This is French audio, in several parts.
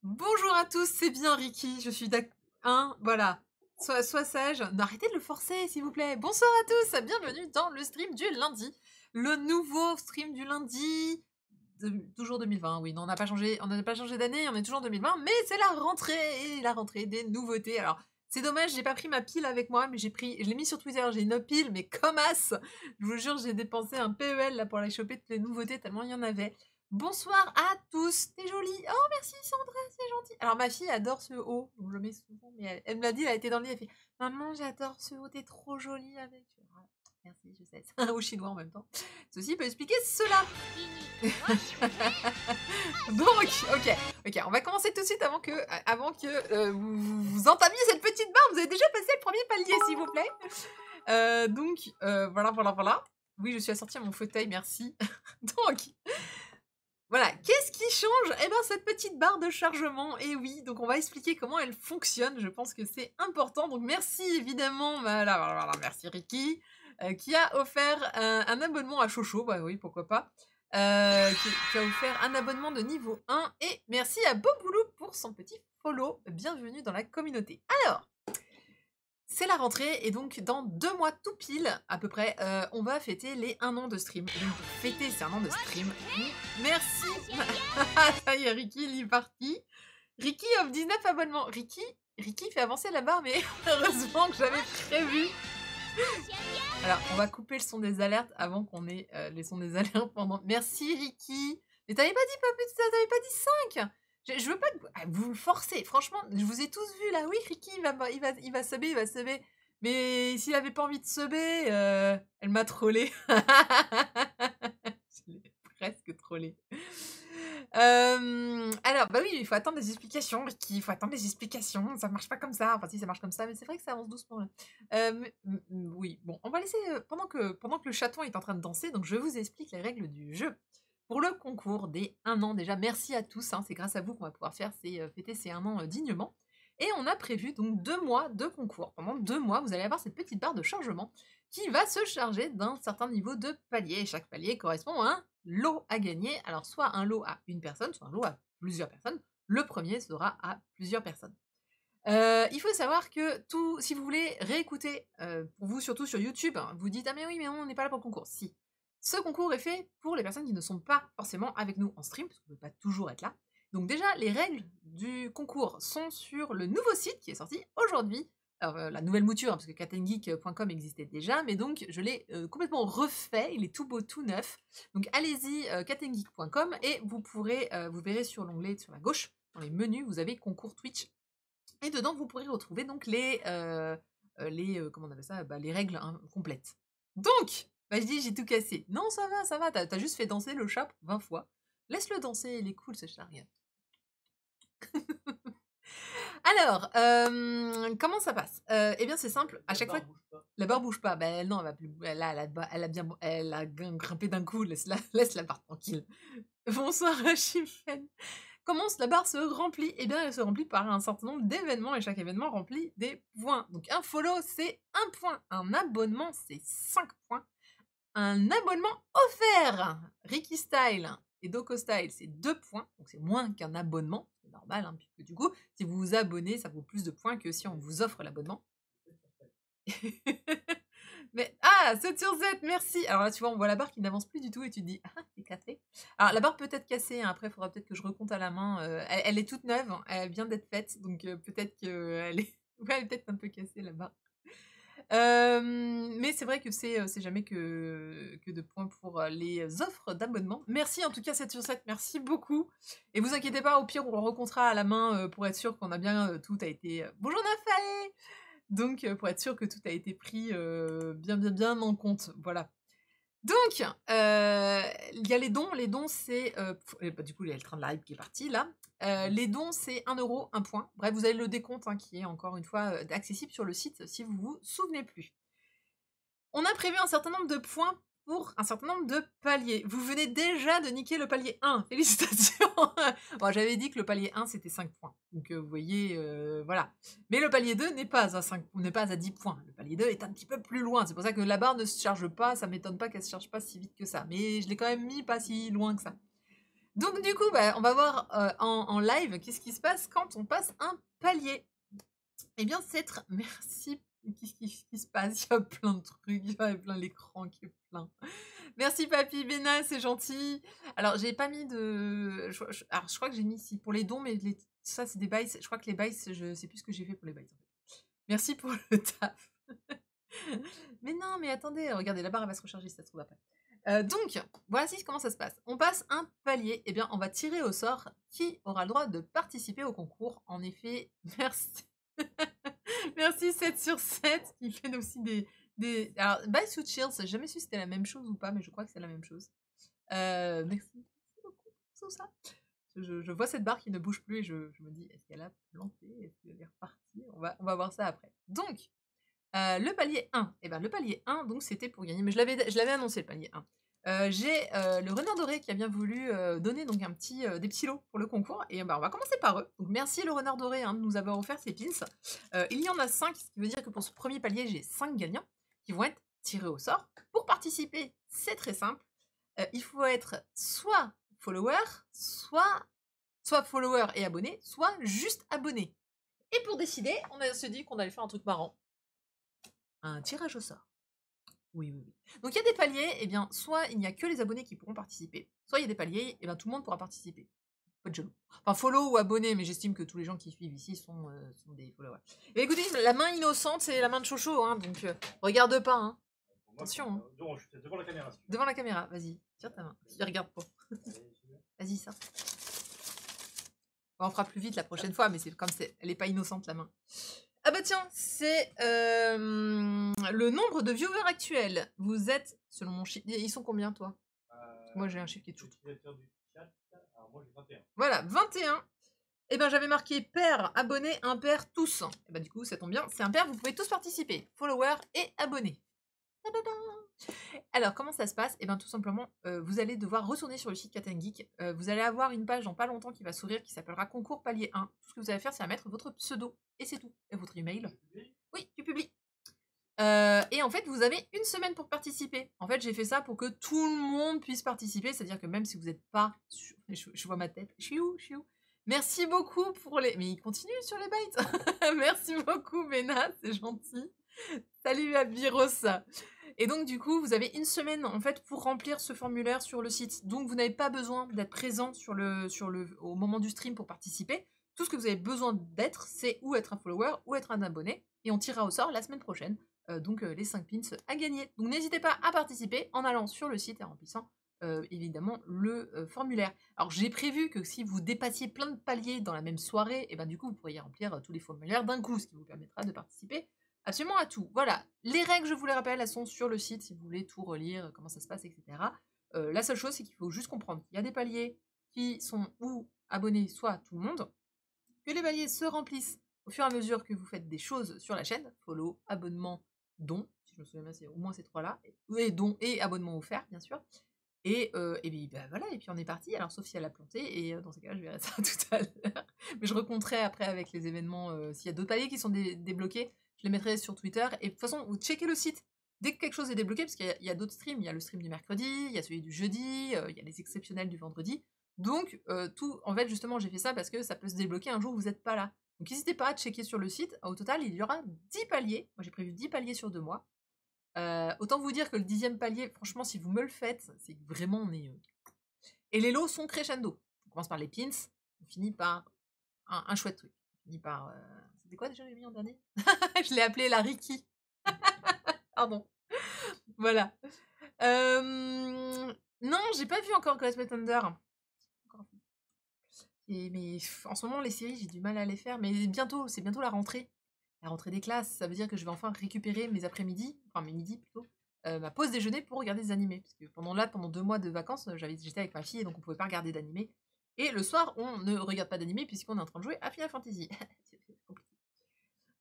Bonjour à tous, c'est bien Ricky, je suis d'accord. Hein, voilà. Sois sage. Non, arrêtez de le forcer, s'il vous plaît. Bonsoir à tous, bienvenue dans le stream du lundi. Le nouveau stream du lundi. Toujours 2020, oui, non, on n'a pas changé d'année, on est toujours en 2020, mais c'est la rentrée des nouveautés. Alors, c'est dommage, j'ai pas pris ma pile avec moi, mais je l'ai mis sur Twitter, j'ai une pile, mais comme as. Je vous jure, j'ai dépensé un PEL là pour aller choper toutes les nouveautés, tellement il y en avait. Bonsoir à tous, t'es jolie. Oh, merci Sandra, c'est gentil. Alors, ma fille adore ce haut, donc je le mets souvent, mais elle me l'a dit, elle a été dans le lit, elle fait Maman, j'adore ce haut, t'es trop jolie avec. Ah, merci, je sais, c'est un haut chinois en même temps. Ceci peut expliquer cela. Donc, ok, on va commencer tout de suite avant que vous entamiez cette petite barre. Vous avez déjà passé le premier palier, s'il vous plaît. Voilà. Oui, je suis assortie à mon fauteuil, merci. Donc, voilà, qu'est-ce qui change? Eh bien, cette petite barre de chargement, et oui, donc on va expliquer comment elle fonctionne, je pense que c'est important. Donc merci évidemment, voilà, merci Ricky, qui a offert un abonnement à Chocho, bah oui, pourquoi pas, qui a offert un abonnement de niveau 1, et merci à Boboulou pour son petit follow, bienvenue dans la communauté. Alors, c'est la rentrée et donc dans 2 mois tout pile, à peu près, on va fêter les 1 an de stream. Et donc pour fêter ces 1 an de stream, merci. Ça y est, Ricky, il est parti. Ricky offre 19 abonnements. Ricky fait avancer la barre, mais heureusement que j'avais prévu. Alors, on va couper le son des alertes avant qu'on ait les sons des alertes pendant. Merci Ricky. Mais t'avais pas dit pas plus, t'avais pas dit 5. Je veux pas que vous le forcez. Franchement, je vous ai tous vus là. Oui, Ricky, il va subber. Mais s'il avait pas envie de subber, elle m'a trollé. Je l'ai presque trollé. Alors, bah oui, il faut attendre des explications, Ricky. Il faut attendre des explications. Ça marche pas comme ça. Enfin, si, ça marche comme ça, mais c'est vrai que ça avance doucement là. Oui, bon, on va laisser pendant que le chaton est en train de danser. Donc, je vous explique les règles du jeu. Pour le concours des 1 an déjà, merci à tous, hein, c'est grâce à vous qu'on va pouvoir fêter ces 1 an dignement. Et on a prévu donc 2 mois de concours. Pendant 2 mois, vous allez avoir cette petite barre de chargement qui va se charger d'un certain niveau de palier. Et chaque palier correspond à un lot à gagner. Alors soit un lot à une personne, soit un lot à plusieurs personnes. Le premier sera à plusieurs personnes. Il faut savoir que si vous voulez réécouter, pour vous surtout sur YouTube, hein, vous dites ah mais oui mais on n'est pas là pour le concours. Si, ce concours est fait pour les personnes qui ne sont pas forcément avec nous en stream, parce qu'on ne peut pas toujours être là. Donc déjà, les règles du concours sont sur le nouveau site qui est sorti aujourd'hui. Alors, la nouvelle mouture, hein, parce que catengeek.com existait déjà, mais donc je l'ai complètement refait, il est tout beau, tout neuf. Donc allez-y, catengeek.com, et vous verrez sur l'onglet sur la gauche, dans les menus, vous avez concours Twitch. Et dedans, vous pourrez retrouver donc comment on appelle ça? Bah, les règles complètes. Donc, bah, je dis j'ai tout cassé. Non, ça va, t'as juste fait danser le chat 20 fois. Laisse-le danser, il est cool ce chat, regarde. Alors, comment ça passe? Eh bien, c'est simple. À chaque fois, la barre bouge pas. Ben non, elle va plus. Elle a grimpé d'un coup. Laisse la barre tranquille. Bonsoir, Chimène. Comment la barre se remplit? Eh bien, elle se remplit par un certain nombre d'événements et chaque événement remplit des points. Donc, un follow, c'est 1 point. Un abonnement, c'est 5 points. Un abonnement offert, Ricky Style et Doko Style, c'est 2 points. Donc, c'est moins qu'un abonnement. C'est normal, hein, puisque du coup, si vous vous abonnez, ça vaut plus de points que si on vous offre l'abonnement. Mais, 7 sur 7, merci. Alors là, tu vois, on voit la barre qui n'avance plus du tout et tu te dis, c'est cassé. Alors, la barre peut être cassée, hein, après, il faudra peut-être que je recompte à la main. Elle est toute neuve, hein, elle vient d'être faite, donc peut-être qu'elle est... ouais, elle est peut-être un peu cassée, la barre. Mais c'est vrai que c'est jamais que de points pour les offres d'abonnement. Merci en tout cas 7 sur 7, merci beaucoup. Et vous inquiétez pas, au pire, on le recomptera à la main pour être sûr qu'on a bien tout a été... Bonjour Nafaé. Donc, pour être sûr que tout a été pris bien en compte, voilà. Donc, il y a les dons. Les dons, c'est... du coup, il y a le train de la hype qui est parti, là. Les dons, c'est 1 euro, 1 point. Bref, vous avez le décompte hein, qui est, encore une fois, accessible sur le site, si vous vous souvenez plus. On a prévu un certain nombre de points pour un certain nombre de paliers. Vous venez déjà de niquer le palier 1. Félicitations. Bon, j'avais dit que le palier 1, c'était 5 points. Donc, vous voyez, voilà. Mais le palier 2 n'est pas à 10 points. Le palier 2 est un petit peu plus loin. C'est pour ça que la barre ne se charge pas. Ça m'étonne pas qu'elle se charge pas si vite que ça. Mais je l'ai quand même mis pas si loin que ça. Donc du coup, bah, on va voir en live qu'est-ce qui se passe quand on passe un palier. Eh bien, c'est très... Merci. Qu'est-ce qui se passe? Il y a plein de trucs, il y a plein l'écran qui est plein. Merci Papy Béna, c'est gentil. Alors, j'ai pas mis de... Alors, je crois que j'ai mis ici pour les dons, mais ça, c'est des bails. Je crois que les bails, je sais plus ce que j'ai fait pour les bails. En fait. Merci pour le taf. Mais non, mais attendez, regardez, la barre elle va se recharger si ça se trouve après. Donc, voici comment ça se passe. On passe un palier, et bien on va tirer au sort qui aura le droit de participer au concours. En effet, merci. Merci 7 sur 7 qui fait aussi des... Alors, Buy Suit Shields, j'ai jamais su si c'était la même chose ou pas, mais je crois que c'est la même chose. Merci beaucoup pour tout ça. Je vois cette barre qui ne bouge plus et je me dis, est-ce qu'elle a planté? Est-ce qu'elle est repartie? On va voir ça après. Donc, le palier 1. Eh ben, le palier 1, donc c'était pour gagner, mais je l'avais annoncé le palier 1. J'ai le renard doré qui a bien voulu donner donc des petits lots pour le concours. Et ben, on va commencer par eux. Donc merci le renard doré de nous avoir offert ces pins. Il y en a 5, ce qui veut dire que pour ce premier palier, j'ai 5 gagnants qui vont être tirés au sort. Pour participer, c'est très simple. Il faut être soit follower, soit follower et abonné, soit juste abonné. Et pour décider, on se dit qu'on allait faire un truc marrant. Un tirage au sort. Oui, oui, oui. Donc il y a des paliers, et bien soit il n'y a que les abonnés qui pourront participer, soit il y a des paliers, et bien tout le monde pourra participer. Pas de jaloux. Enfin, follow ou abonné, mais j'estime que tous les gens qui suivent ici sont des followers. Et écoutez, la main innocente, c'est la main de Chocho, hein, donc regarde pas, hein. Attention, hein. Devant la caméra. Devant la caméra, vas-y, tire ta main. Je regarde pas. Vas-y, ça. Bon, on fera plus vite la prochaine fois, mais c'est comme elle est pas innocente la main. Ah bah tiens, c'est le nombre de viewers actuels. Vous êtes, selon mon chiffre, ils sont combien toi? Moi j'ai un chiffre qui est tout. Alors moi j'ai 21. Voilà, 21. Et ben j'avais marqué pair, abonné, impair, tous. Et ben du coup ça tombe bien, c'est impair, vous pouvez tous participer. Follower et abonnés. Alors, comment ça se passe? Eh bien, tout simplement, vous allez devoir retourner sur le site Cat & Geek. Vous allez avoir une page dans pas longtemps qui va s'ouvrir qui s'appellera Concours Palier 1. Tout ce que vous allez faire, c'est à mettre votre pseudo. Et c'est tout. Et votre email. Oui, tu publies. Et en fait, vous avez une semaine pour participer. En fait, j'ai fait ça pour que tout le monde puisse participer. C'est-à-dire que même si vous n'êtes pas sur... Je vois ma tête. Je suis où? Merci beaucoup pour les... Mais il continue sur les bytes. Merci beaucoup, Béna. C'est gentil. Salut à Biros. Et donc du coup, vous avez une semaine en fait pour remplir ce formulaire sur le site. Donc vous n'avez pas besoin d'être présent au moment du stream pour participer. Tout ce que vous avez besoin d'être, c'est ou être un follower ou être un abonné. Et on tirera au sort la semaine prochaine. Donc les 5 pins à gagner. Donc n'hésitez pas à participer en allant sur le site et en remplissant évidemment le formulaire. Alors j'ai prévu que si vous dépassiez plein de paliers dans la même soirée, et ben du coup vous pourriez remplir tous les formulaires d'un coup, ce qui vous permettra de participer absolument à tout. Voilà, les règles, je vous les rappelle, elles sont sur le site si vous voulez tout relire, comment ça se passe, etc. La seule chose, c'est qu'il faut juste comprendre qu'il y a des paliers qui sont ou abonnés, soit tout le monde, que les paliers se remplissent au fur et à mesure que vous faites des choses sur la chaîne, follow, abonnement, don, si je me souviens bien, c'est au moins ces trois-là, et don et abonnement offert, bien sûr. Et puis bah, voilà, et puis on est parti, alors sauf si elle a planté, et dans ces cas-là, je verrai ça tout à l'heure. Mais je recompterai après avec les événements, s'il y a d'autres paliers qui sont débloqués, je les mettrai sur Twitter. Et de toute façon, vous checkez le site dès que quelque chose est débloqué, parce qu'il y a d'autres streams. Il y a le stream du mercredi, il y a celui du jeudi, il y a les exceptionnels du vendredi. Donc, en fait, justement, j'ai fait ça parce que ça peut se débloquer un jour où vous n'êtes pas là. Donc, n'hésitez pas à checker sur le site. Au total, il y aura 10 paliers. Moi, j'ai prévu 10 paliers sur 2 mois. Autant vous dire que le 10e palier, franchement, si vous me le faites, c'est que vraiment on est. Et les lots sont crescendo. On commence par les pins, on finit par un chouette truc. On finit par. C'était quoi déjà j'ai mis en dernier? Je l'ai appelé la Ricky. Pardon. Voilà. Non, j'ai pas vu encore Grace Thunder. Mais en ce moment, les séries, j'ai du mal à les faire. Mais bientôt, c'est bientôt la rentrée. La rentrée des classes, ça veut dire que je vais enfin récupérer mes après-midi, enfin mes midis plutôt, ma pause déjeuner pour regarder des animés. Parce que pendant 2 mois de vacances, j'étais avec ma fille et donc on pouvait pas regarder d'animés. Et le soir, on ne regarde pas d'animés puisqu'on est en train de jouer à Final Fantasy. C'est compliqué.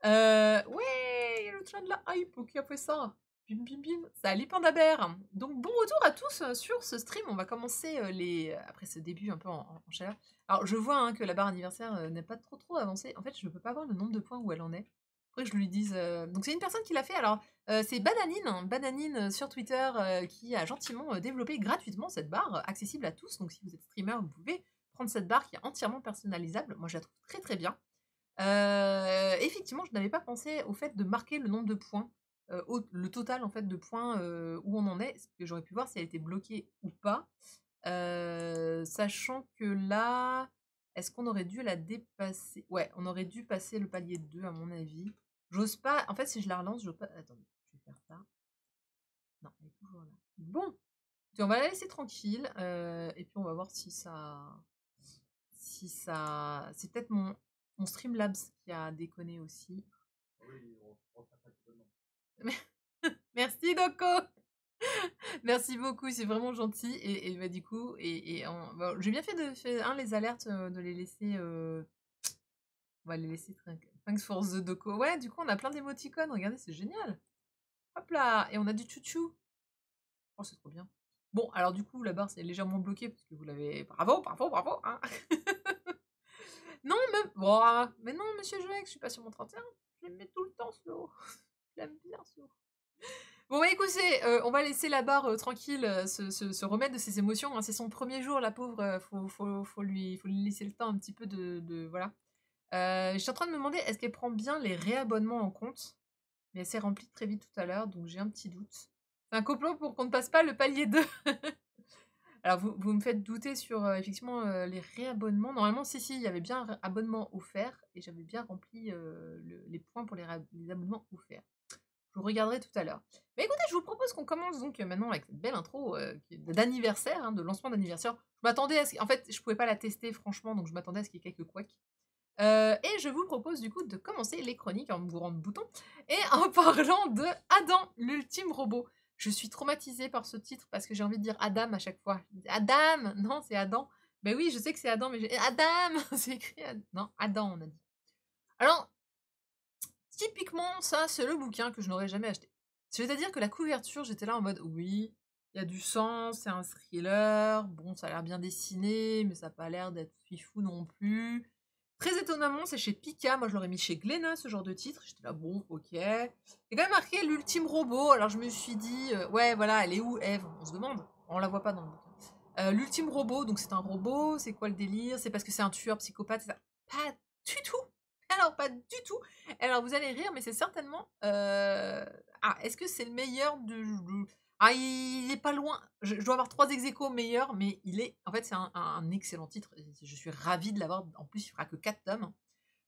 Ouais, il y a le train de la hype qui a fait ça. Bim bim bim. Salut Pandabert. Donc bon retour à tous sur ce stream. On va commencer après ce début un peu en chaleur. Alors je vois que la barre anniversaire n'est pas trop avancée. En fait, je ne peux pas voir le nombre de points où elle en est. Faudrait que je lui dise. Donc c'est une personne qui l'a fait. Alors c'est Bananine, hein, Bananine sur Twitter qui a gentiment développé gratuitement cette barre accessible à tous. Donc si vous êtes streamer, vous pouvez prendre cette barre qui est entièrement personnalisable. Moi je la trouve très très bien. Effectivement, je n'avais pas pensé au fait de marquer le nombre de points, le total en fait de points, où on en est, ce que j'aurais pu voir si elle était bloquée ou pas. Sachant que là, est-ce qu'on aurait dû la dépasser? Ouais, on aurait dû passer le palier 2 à mon avis. J'ose pas en fait, si je la relance, j'ose pas attendez, je vais faire ça. Non, elle est toujours là. Bon, puis on va la laisser tranquille, et puis on va voir si ça c'est peut-être mon Streamlabs qui a déconné aussi. Oui, on fait un peu Merci Doko! Merci beaucoup, c'est vraiment gentil et bah, du coup bah, j'ai bien fait de faire les alertes, de les laisser, on va les laisser thanks for the Doko. Ouais, du coup, on a plein d'émoticônes, regardez, c'est génial! Hop là! Et on a du chouchou. Oh, c'est trop bien. Bon, alors du coup, la barre, c'est légèrement bloqué parce que vous l'avez bravo, bravo, bravo, hein! Non, mais non, monsieur Joël, je suis pas sur mon 31. Je l'aime tout le temps, ce haut. Je l'aime bien, ce haut. Bon, bah, écoutez, on va laisser la barre, tranquille, se remettre de ses émotions, hein. C'est son premier jour, la pauvre, faut lui laisser le temps un petit peu de voilà. Je suis en train de me demander, est-ce qu'elle prend bien les réabonnements en compte? Mais elle s'est remplie très vite tout à l'heure, donc j'ai un petit doute. C'est un complot pour qu'on ne passe pas le palier 2. Alors vous me faites douter sur, effectivement, les réabonnements. Normalement, si, il y avait bien un abonnement offert et j'avais bien rempli, les points pour les abonnements offerts. Je vous regarderai tout à l'heure. Mais écoutez, je vous propose qu'on commence donc maintenant avec cette belle intro d'anniversaire, hein, de lancement d'anniversaire. Je m'attendais à ce en fait, je pouvais pas la tester franchement, donc je m'attendais à ce qu'il y ait quelques couacs. Et je vous propose du coup de commencer les chroniques en bourrant de boutons et en parlant de Adam, l'ultime robot. Je suis traumatisée par ce titre parce que j'ai envie de dire Adam à chaque fois. Adam! Non, c'est Adam. Ben oui, je sais que c'est Adam, mais Adam! C'est écrit non, Adam, on a dit. Alors, typiquement, ça, c'est le bouquin que je n'aurais jamais acheté. C'est-à-dire que la couverture, j'étais là en mode oui, il y a du sang, c'est un thriller, bon, ça a l'air bien dessiné, mais ça n'a pas l'air d'être fifou non plus. Très étonnamment, c'est chez Pika, moi je l'aurais mis chez Glénat, ce genre de titre. J'étais là, bon, ok. Il y a quand même marqué l'ultime robot, alors je me suis dit, ouais, voilà, elle est où Eve? On se demande, on la voit pas dans le bouquin. L'ultime robot, donc c'est un robot, c'est quoi le délire? C'est parce que c'est un tueur psychopathe, c'est ça? Pas du tout! Alors, pas du tout. Alors, vous allez rire, mais c'est certainement. Ah, est-ce que c'est le meilleur Ah, il est pas loin. Je dois avoir 3 ex aequo meilleurs, mais il est. En fait, c'est un excellent titre. Je suis ravie de l'avoir. En plus, il fera que 4 tomes.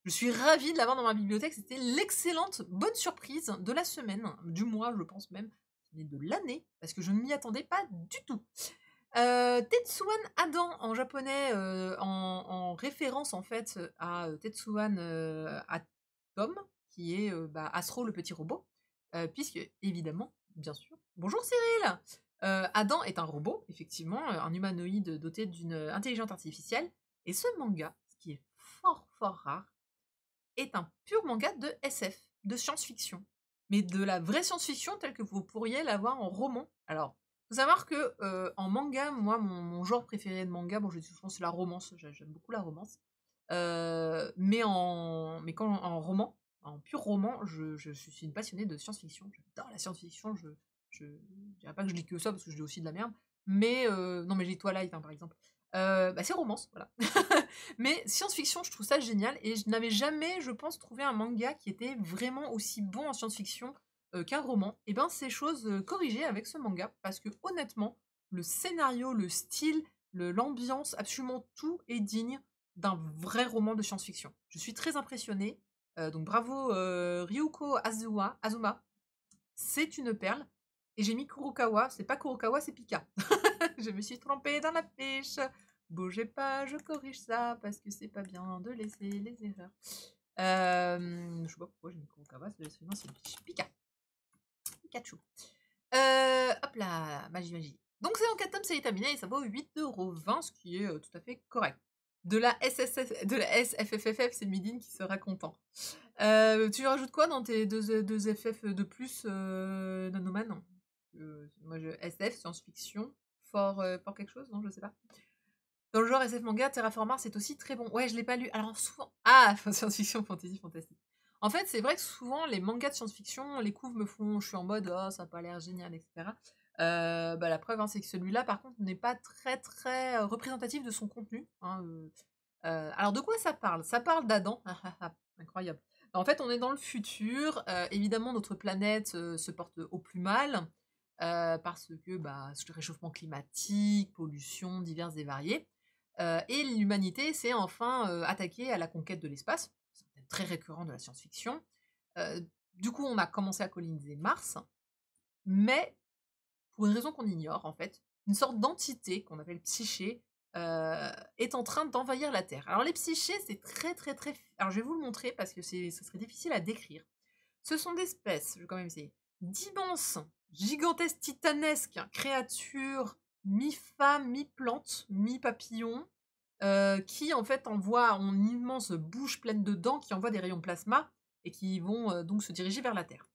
Je suis ravie de l'avoir dans ma bibliothèque. C'était l'excellente bonne surprise de la semaine, du mois, je pense même, mais de l'année, parce que je ne m'y attendais pas du tout. Tetsuwan Adam en japonais, en référence en fait, à, Tetsuwan, Atom, qui est, bah, Astro le petit robot, puisque évidemment, bien sûr bonjour Cyril! Adam est un robot, effectivement, un humanoïde doté d'une, intelligence artificielle et ce manga, ce qui est fort, fort rare, est un pur manga de SF, de science-fiction. Mais de la vraie science-fiction telle que vous pourriez l'avoir en roman. Alors, faut savoir que en manga, moi, mon genre préféré de manga, bon, je dis souvent c'est la romance, j'aime beaucoup la romance. Mais quand en roman, en pur roman, je suis une passionnée de science-fiction. J'adore la science-fiction. Je dirais pas que je lis que ça parce que je lis aussi de la merde. Mais non, mais je lis Twilight, hein, par exemple. Bah, c'est romance, voilà. Mais science-fiction, je trouve ça génial et je n'avais jamais, je pense, trouvé un manga qui était vraiment aussi bon en science-fiction, qu'un roman. Et ben, c'est chose, corrigée avec ce manga parce que honnêtement, le scénario, le style, l'ambiance, absolument tout est digne d'un vrai roman de science-fiction. Je suis très impressionnée, donc bravo, Ryuko Azuma, c'est une perle et j'ai mis Kurokawa, c'est pas Kurokawa, c'est Pika. Je me suis trompée dans la fiche. Bougez pas, je corrige ça parce que c'est pas bien de laisser les erreurs. Je sais pas pourquoi j'ai mis Kurokawa, non, c'est Pika. Pikachu. Hop là, magie. Donc c'est en 4 tomes, c'est terminé et ça vaut 8,20 €, ce qui est tout à fait correct. De la SFFF, c'est Midine qui sera content. Tu rajoutes quoi dans tes deux FF de plus, Nanoman? Moi, SF, science-fiction, fort quelque chose, non, je sais pas. Dans le genre SF manga, Terraformars c'est aussi très bon. Ouais, je l'ai pas lu. Alors souvent. Ah, science-fiction, fantasy, fantastique. En fait, c'est vrai que souvent les mangas de science-fiction, les couves me font je suis en mode: «Oh ça a pas l'air génial» et cetera. Bah, la preuve, hein, c'est que celui-là par contre n'est pas très, très, représentatif de son contenu, hein, alors de quoi ça parle? Ça parle d'Adam, incroyable. En fait, on est dans le futur, évidemment notre planète, se porte au plus mal, parce que, bah, réchauffement climatique, pollution diverses et variées, et l'humanité s'est enfin, attaquée à la conquête de l'espace. C'est un thème très récurrent de la science-fiction. Du coup, on a commencé à coloniser Mars, mais pour une raison qu'on ignore en fait, une sorte d'entité qu'on appelle psyché, est en train d'envahir la Terre. Alors les psychés, c'est très, très, très alors je vais vous le montrer parce que ce serait difficile à décrire. Ce sont des espèces, je vais quand même essayer, d'immenses, gigantesques, titanesques créatures, mi-femme, mi-plante, mi-papillon, qui en fait ont une immense bouche pleine de dents qui envoie des rayons plasma et qui vont, donc se diriger vers la Terre.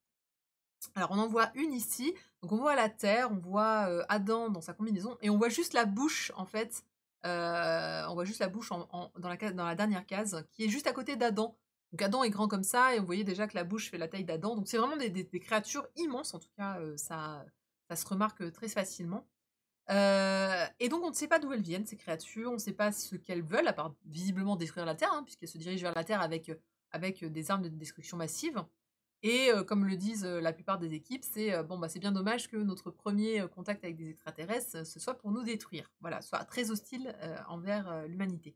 Alors on en voit une ici, donc on voit la Terre, on voit, Adam dans sa combinaison et on voit juste la bouche en fait, on voit juste la bouche dans la dernière case qui est juste à côté d'Adam. Donc Adam est grand comme ça et vous voyez déjà que la bouche fait la taille d'Adam, donc c'est vraiment des créatures immenses en tout cas, ça se remarque, très facilement. Et donc on ne sait pas d'où elles viennent ces créatures, on ne sait pas ce qu'elles veulent à part visiblement détruire la Terre, hein, puisqu'elles se dirigent vers la Terre avec des armes de destruction massive. Et comme le disent, la plupart des équipes, c'est, «Bon, bah, c'est bien dommage que notre premier contact avec des extraterrestres, ce soit pour nous détruire». Voilà, soit très hostile, envers, l'humanité.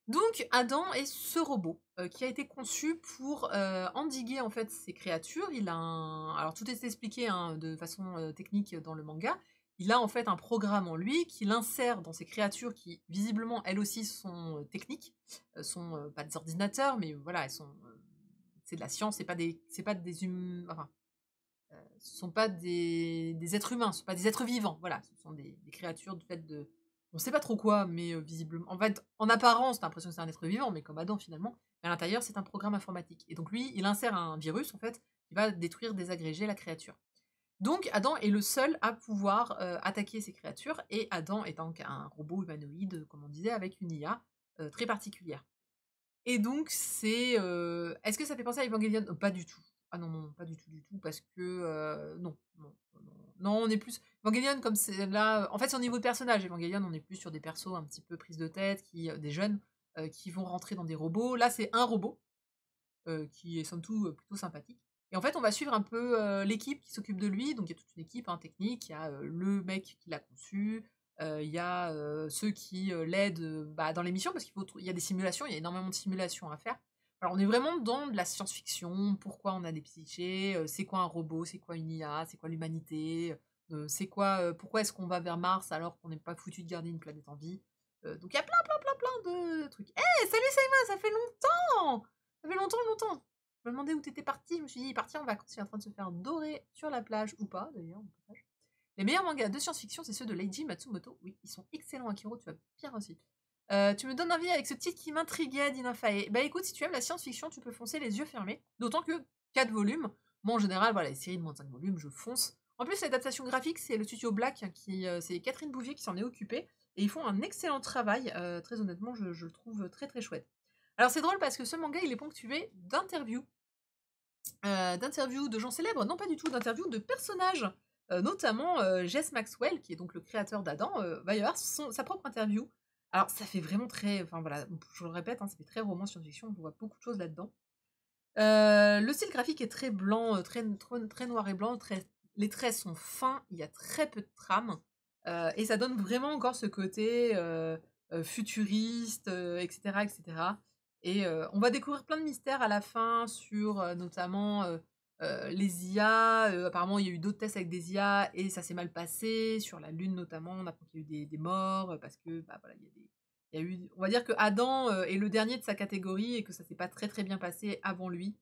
Donc Adam est ce robot, qui a été conçu pour, endiguer, en fait, ces créatures. Il a un alors tout est expliqué, hein, de façon, technique dans le manga. Il a, en fait, un programme en lui qu'il insère dans ces créatures qui, visiblement, elles aussi sont, techniques, sont, pas des ordinateurs, mais voilà, elles sont, c'est de la science, c'est pas des enfin, ce sont pas des êtres humains, ce sont pas des êtres vivants, voilà, ce sont des créatures du fait de on sait pas trop quoi, mais visiblement en fait, en apparence, tu as l'impression que c'est un être vivant, mais comme Adam finalement, mais à l'intérieur, c'est un programme informatique et donc lui, il insère un virus en fait, qui va détruire, désagréger la créature. Donc Adam est le seul à pouvoir, attaquer ces créatures et Adam est donc un robot humanoïde, comme on disait, avec une IA, très particulière. Et donc c'est, est-ce que ça fait penser à Evangelion? Pas du tout. Ah non, non, non, pas du tout, du tout, parce que, non, non, non, non. Non, on est plus Evangelion comme c'est là, en fait, c'est au niveau de personnage, Evangelion, on est plus sur des persos un petit peu prise de tête qui, des jeunes, qui vont rentrer dans des robots. Là, c'est un robot, qui est somme toute, plutôt sympathique et en fait, on va suivre un peu, l'équipe qui s'occupe de lui. Donc il y a toute une équipe, hein, technique. Il y a, le mec qui l'a conçu, il y a, ceux qui, l'aident, bah, dans les missions parce il y a des simulations, il y a énormément de simulations à faire. Alors on est vraiment dans de la science-fiction, pourquoi on a des psychés, c'est quoi un robot, c'est quoi une IA, c'est quoi l'humanité, c'est quoi, pourquoi est-ce qu'on va vers Mars alors qu'on n'est pas foutu de garder une planète en vie? Donc il y a plein, plein, plein, plein de trucs. Hey, salut Saïma, ça fait longtemps! Ça fait longtemps, longtemps. Je me demandais où t'étais parti. Je me suis dit, il est parti en vacances, il est en train de se faire dorer sur la plage, ou pas d'ailleurs. Au passage. Les meilleurs mangas de science-fiction, c'est ceux de Leiji Matsumoto. Oui, ils sont excellents, Akiro, tu vas bien réussir. Tu me donnes envie avec ce titre qui m'intriguait, d'Inafae. Bah écoute, si tu aimes la science-fiction, tu peux foncer les yeux fermés. D'autant que 4 volumes. Moi, en général, voilà, les séries de moins de 5 volumes, je fonce. En plus, l'adaptation graphique, c'est le studio Black qui. C'est Catherine Bouvier qui s'en est occupée. Et ils font un excellent travail. Très honnêtement, je le trouve très très chouette. Alors c'est drôle parce que ce manga, il est ponctué d'interviews de gens célèbres, non pas du tout, d'interviews de personnages, notamment Jess Maxwell, qui est donc le créateur d'Adam, va y avoir sa propre interview. Alors ça fait vraiment très, enfin voilà, je le répète, hein, ça fait très roman science-fiction, on voit beaucoup de choses là-dedans. Le style graphique est très blanc, très noir et blanc, les traits sont fins, il y a très peu de trame, et ça donne vraiment encore ce côté futuriste, etc., etc. Et on va découvrir plein de mystères à la fin sur notamment les IA. Apparemment, il y a eu d'autres tests avec des IA et ça s'est mal passé. Sur la Lune notamment, on apprend qu'il y a eu des morts parce que bah, voilà, il y a eu, on va dire que Adam est le dernier de sa catégorie et que ça s'est pas très très bien passé avant lui.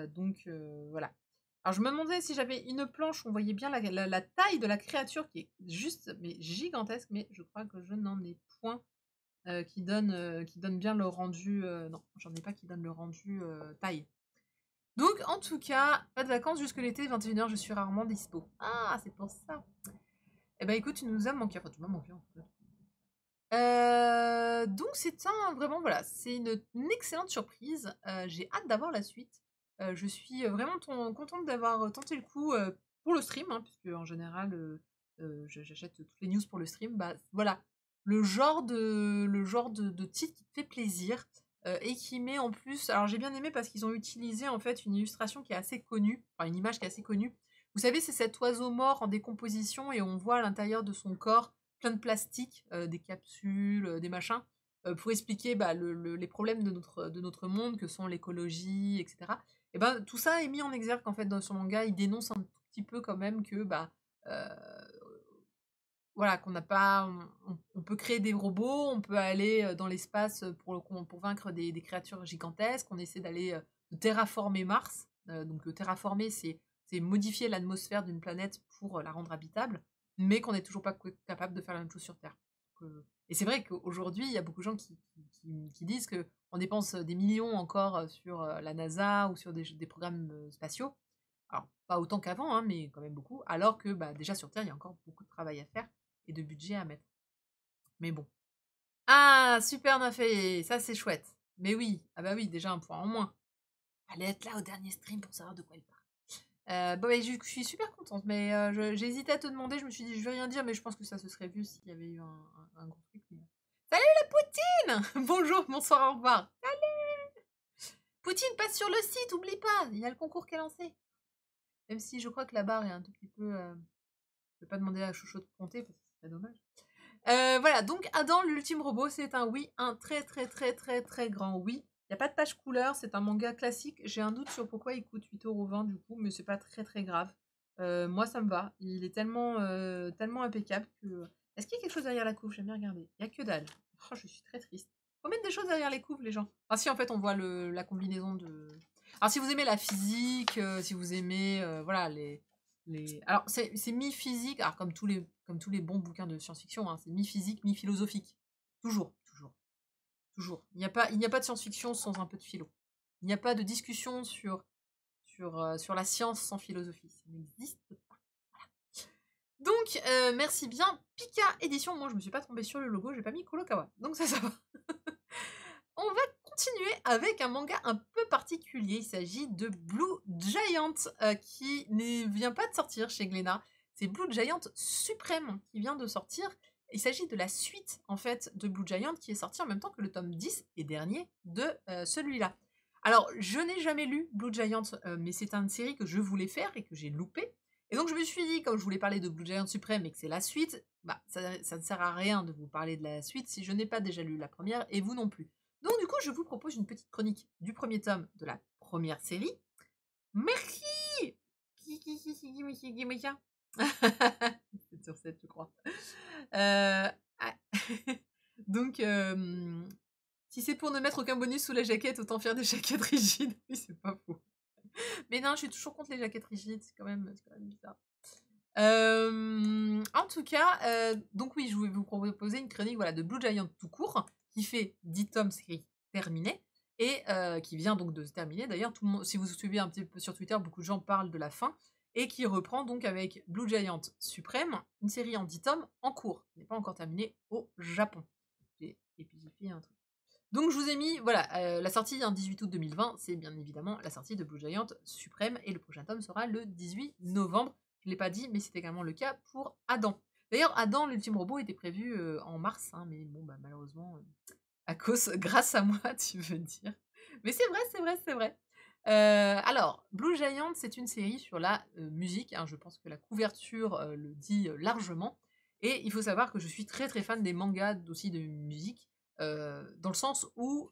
Donc voilà. Alors je me demandais si j'avais une planche où on voyait bien la taille de la créature qui est juste mais gigantesque, mais je crois que je n'en ai point qui donne bien le rendu. Non, j'en ai pas qui donne le rendu taille. Donc en tout cas, pas de vacances jusque l'été, 21h, je suis rarement dispo. Ah, c'est pour ça. Eh ben écoute, tu nous as manqué. Enfin, tu m'as manqué en tout cas. Donc c'est un vraiment voilà, c'est une excellente surprise, j'ai hâte d'avoir la suite. Je suis vraiment contente d'avoir tenté le coup pour le stream, hein, puisque en général, j'achète toutes les news pour le stream. Bah, voilà, le genre de titre qui te fait plaisir et qui met en plus. Alors j'ai bien aimé parce qu'ils ont utilisé en fait une illustration qui est assez connue, enfin une image qui est assez connue. Vous savez, c'est cet oiseau mort en décomposition et on voit à l'intérieur de son corps plein de plastique, des capsules, des machins, pour expliquer bah, les problèmes de notre monde que sont l'écologie, etc. Et ben tout ça est mis en exergue en fait dans son manga. Il dénonce un tout petit peu quand même que bah euh, voilà qu'on n'a pas, on peut créer des robots, on peut aller dans l'espace pour vaincre des créatures gigantesques. On essaie d'aller de terraformer Mars. Donc terraformer c'est modifier l'atmosphère d'une planète pour la rendre habitable, mais qu'on n'est toujours pas capable de faire la même chose sur Terre. Et c'est vrai qu'aujourd'hui, il y a beaucoup de gens qui disent que on dépense des millions encore sur la NASA ou sur des programmes spatiaux. Alors, pas autant qu'avant, hein, mais quand même beaucoup. Alors que bah, déjà sur Terre, il y a encore beaucoup de travail à faire et de budget à mettre. Mais bon. Ah, super Nafé, ça c'est chouette. Mais oui, ah bah oui, déjà un point en moins. Allez être là au dernier stream pour savoir de quoi il parle. Bon, bah, je suis super contente, mais j'ai hésité à te demander, je me suis dit je vais rien dire, mais je pense que ça se serait vu s'il y avait eu un gros truc. Salut la Poutine. Bonjour, bonsoir, au revoir. Poutine, passe sur le site, oublie pas, il y a le concours qui est lancé. Même si je crois que la barre est un tout petit peu... je vais pas demander à Chouchou de compter parce que ce serait dommage. Voilà, donc Adam, l'ultime robot, c'est un oui, un très très très très très grand oui. Il n'y a pas de page couleur, c'est un manga classique. J'ai un doute sur pourquoi il coûte 8,20 € du coup, mais c'est pas très très grave. Moi, ça me va. Il est tellement impeccable que... Est-ce qu'il y a quelque chose derrière la couve? J'aime bien regarder. Il n'y a que dalle. Oh, je suis très triste. Faut mettre des choses derrière les couves, les gens. Ah si, en fait, on voit la combinaison de... Alors, si vous aimez la physique, si vous aimez, voilà, Alors, c'est mi-physique, alors comme tous les bons bouquins de science-fiction, hein, c'est mi-physique, mi-philosophique. Toujours, toujours, toujours. Il n'y a pas de science-fiction sans un peu de philo. Il n'y a pas de discussion sur la science sans philosophie. Ça n'existe pas. Donc, merci bien. Pika Édition. Moi, je me suis pas trompée sur le logo, j'ai pas mis Kurokawa. Donc, ça va. On va continuer avec un manga un peu particulier. Il s'agit de Blue Giant, qui ne vient pas de sortir chez Glénat. C'est Blue Giant Suprême qui vient de sortir. Il s'agit de la suite, en fait, de Blue Giant qui est sorti en même temps que le tome 10 et dernier de celui-là. Alors, je n'ai jamais lu Blue Giant, mais c'est une série que je voulais faire et que j'ai loupé. Et donc, je me suis dit, comme je voulais parler de Blue Giant Suprême et que c'est la suite, bah, ça ne sert à rien de vous parler de la suite si je n'ai pas déjà lu la première et vous non plus. Donc, du coup, je vous propose une petite chronique du premier tome de la première série. Merci. C'est sur 7, je crois. Donc, si c'est pour ne mettre aucun bonus sous la jaquette, autant faire des jaquettes rigides. Oui, c'est pas faux. Mais non, je suis toujours contre les jaquettes rigides, c'est quand même bizarre. En tout cas, donc oui, je vais vous proposer une chronique voilà, de Blue Giant tout court, qui fait 10 tomes série terminée, et qui vient donc de se terminer. D'ailleurs, tout le monde, si vous suivez un petit peu sur Twitter, beaucoup de gens parlent de la fin, et qui reprend donc avec Blue Giant Suprême, une série en 10 tomes en cours, qui n'est pas encore terminée au Japon. Et puis j'ai fait un truc. Donc je vous ai mis, voilà, la sortie en 18 août 2020, c'est bien évidemment la sortie de Blue Giant Suprême, et le prochain tome sera le 18 novembre. Je ne l'ai pas dit, mais c'est également le cas pour Adam. D'ailleurs, Adam, l'ultime robot, était prévu en mars, hein, mais bon, bah, malheureusement, grâce à moi, tu veux dire. Mais c'est vrai, c'est vrai, c'est vrai. Alors, Blue Giant, c'est une série sur la musique, hein, je pense que la couverture le dit largement. Et il faut savoir que je suis très très fan des mangas aussi de musique, dans le sens où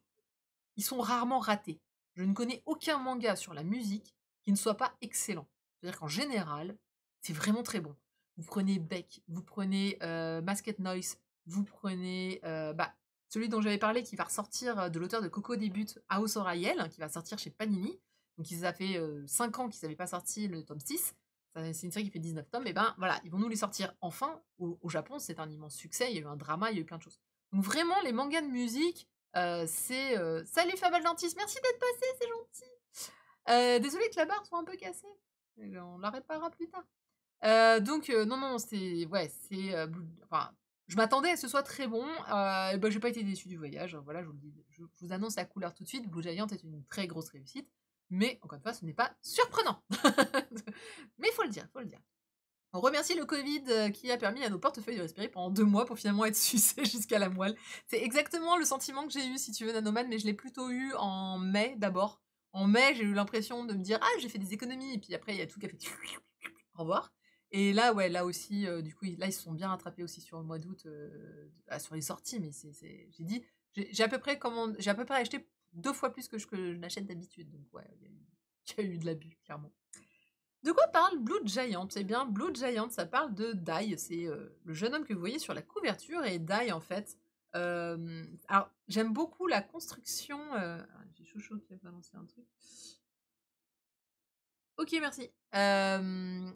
ils sont rarement ratés. Je ne connais aucun manga sur la musique qui ne soit pas excellent. C'est-à-dire qu'en général, c'est vraiment très bon. Vous prenez Beck, vous prenez Masked Noise, vous prenez bah, celui dont j'avais parlé qui va ressortir de l'auteur de Coco Début, House Oriel, qui va sortir chez Panini. Donc il ça fait 5 ans qu'ils n'avaient pas sorti le tome 6. C'est une série qui fait 19 tomes. Et ben voilà, ils vont nous les sortir enfin. Au Japon, c'est un immense succès. Il y a eu un drama, il y a eu plein de choses. Donc vraiment, les mangas de musique, c'est salut Fabal Dentiste, merci d'être passé, c'est gentil. Désolée que la barre soit un peu cassée. On la réparera plus tard. Donc non, non, c'est ouais, enfin, je m'attendais à ce que ce soit très bon. Et ben, j'ai pas été déçue du voyage. Voilà, je vous le dis, je vous annonce la couleur tout de suite. Blue Giant est une très grosse réussite. Mais encore une fois, ce n'est pas surprenant. Mais il faut le dire, faut le dire. On remercie le Covid qui a permis à nos portefeuilles de respirer pendant 2 mois pour finalement être sucés jusqu'à la moelle. C'est exactement le sentiment que j'ai eu, si tu veux, Nanoman, mais je l'ai plutôt eu en mai d'abord. En mai, j'ai eu l'impression de me dire: «Ah, j'ai fait des économies» et puis après, il y a tout qui a fait au revoir. Et là, ouais, là aussi, du coup, là, ils se sont bien rattrapés aussi sur le mois d'août, sur les sorties, mais j'ai dit j'ai à peu près j'ai à peu près acheté 2 fois plus que je n'achète d'habitude, donc ouais, il y a eu de l'abus, clairement. De quoi parle Blue Giant? Eh bien, Blue Giant, ça parle de Dai, c'est, le jeune homme que vous voyez sur la couverture et Dai, en fait, alors j'aime beaucoup la construction, j'ai Chouchou qui a balancé un truc. OK, merci.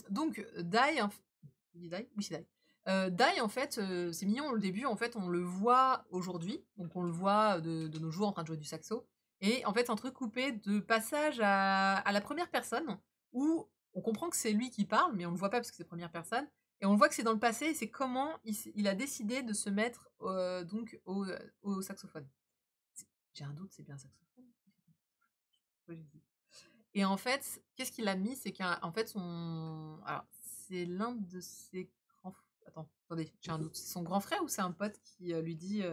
Donc Dai, en f il dit Dai? Oui, c'est Dai. Dai, en fait, c'est mignon au début, en fait, on le voit aujourd'hui, donc on le voit de nos jours en train de jouer du saxo et en fait, c'est un truc coupé de passage à la première personne où on comprend que c'est lui qui parle, mais on le voit pas parce que c'est première personne et on voit que c'est dans le passé et c'est comment il a décidé de se mettre, donc au saxophone. C'est j'ai un doute, c'est bien saxophone? Pourquoi j'ai dit et en fait, qu'est-ce qu'il a mis? C'est qu'en fait, alors, c'est l'un de ses grands f attends, attendez, j'ai un doute. C'est son grand frère ou c'est un pote qui, lui dit,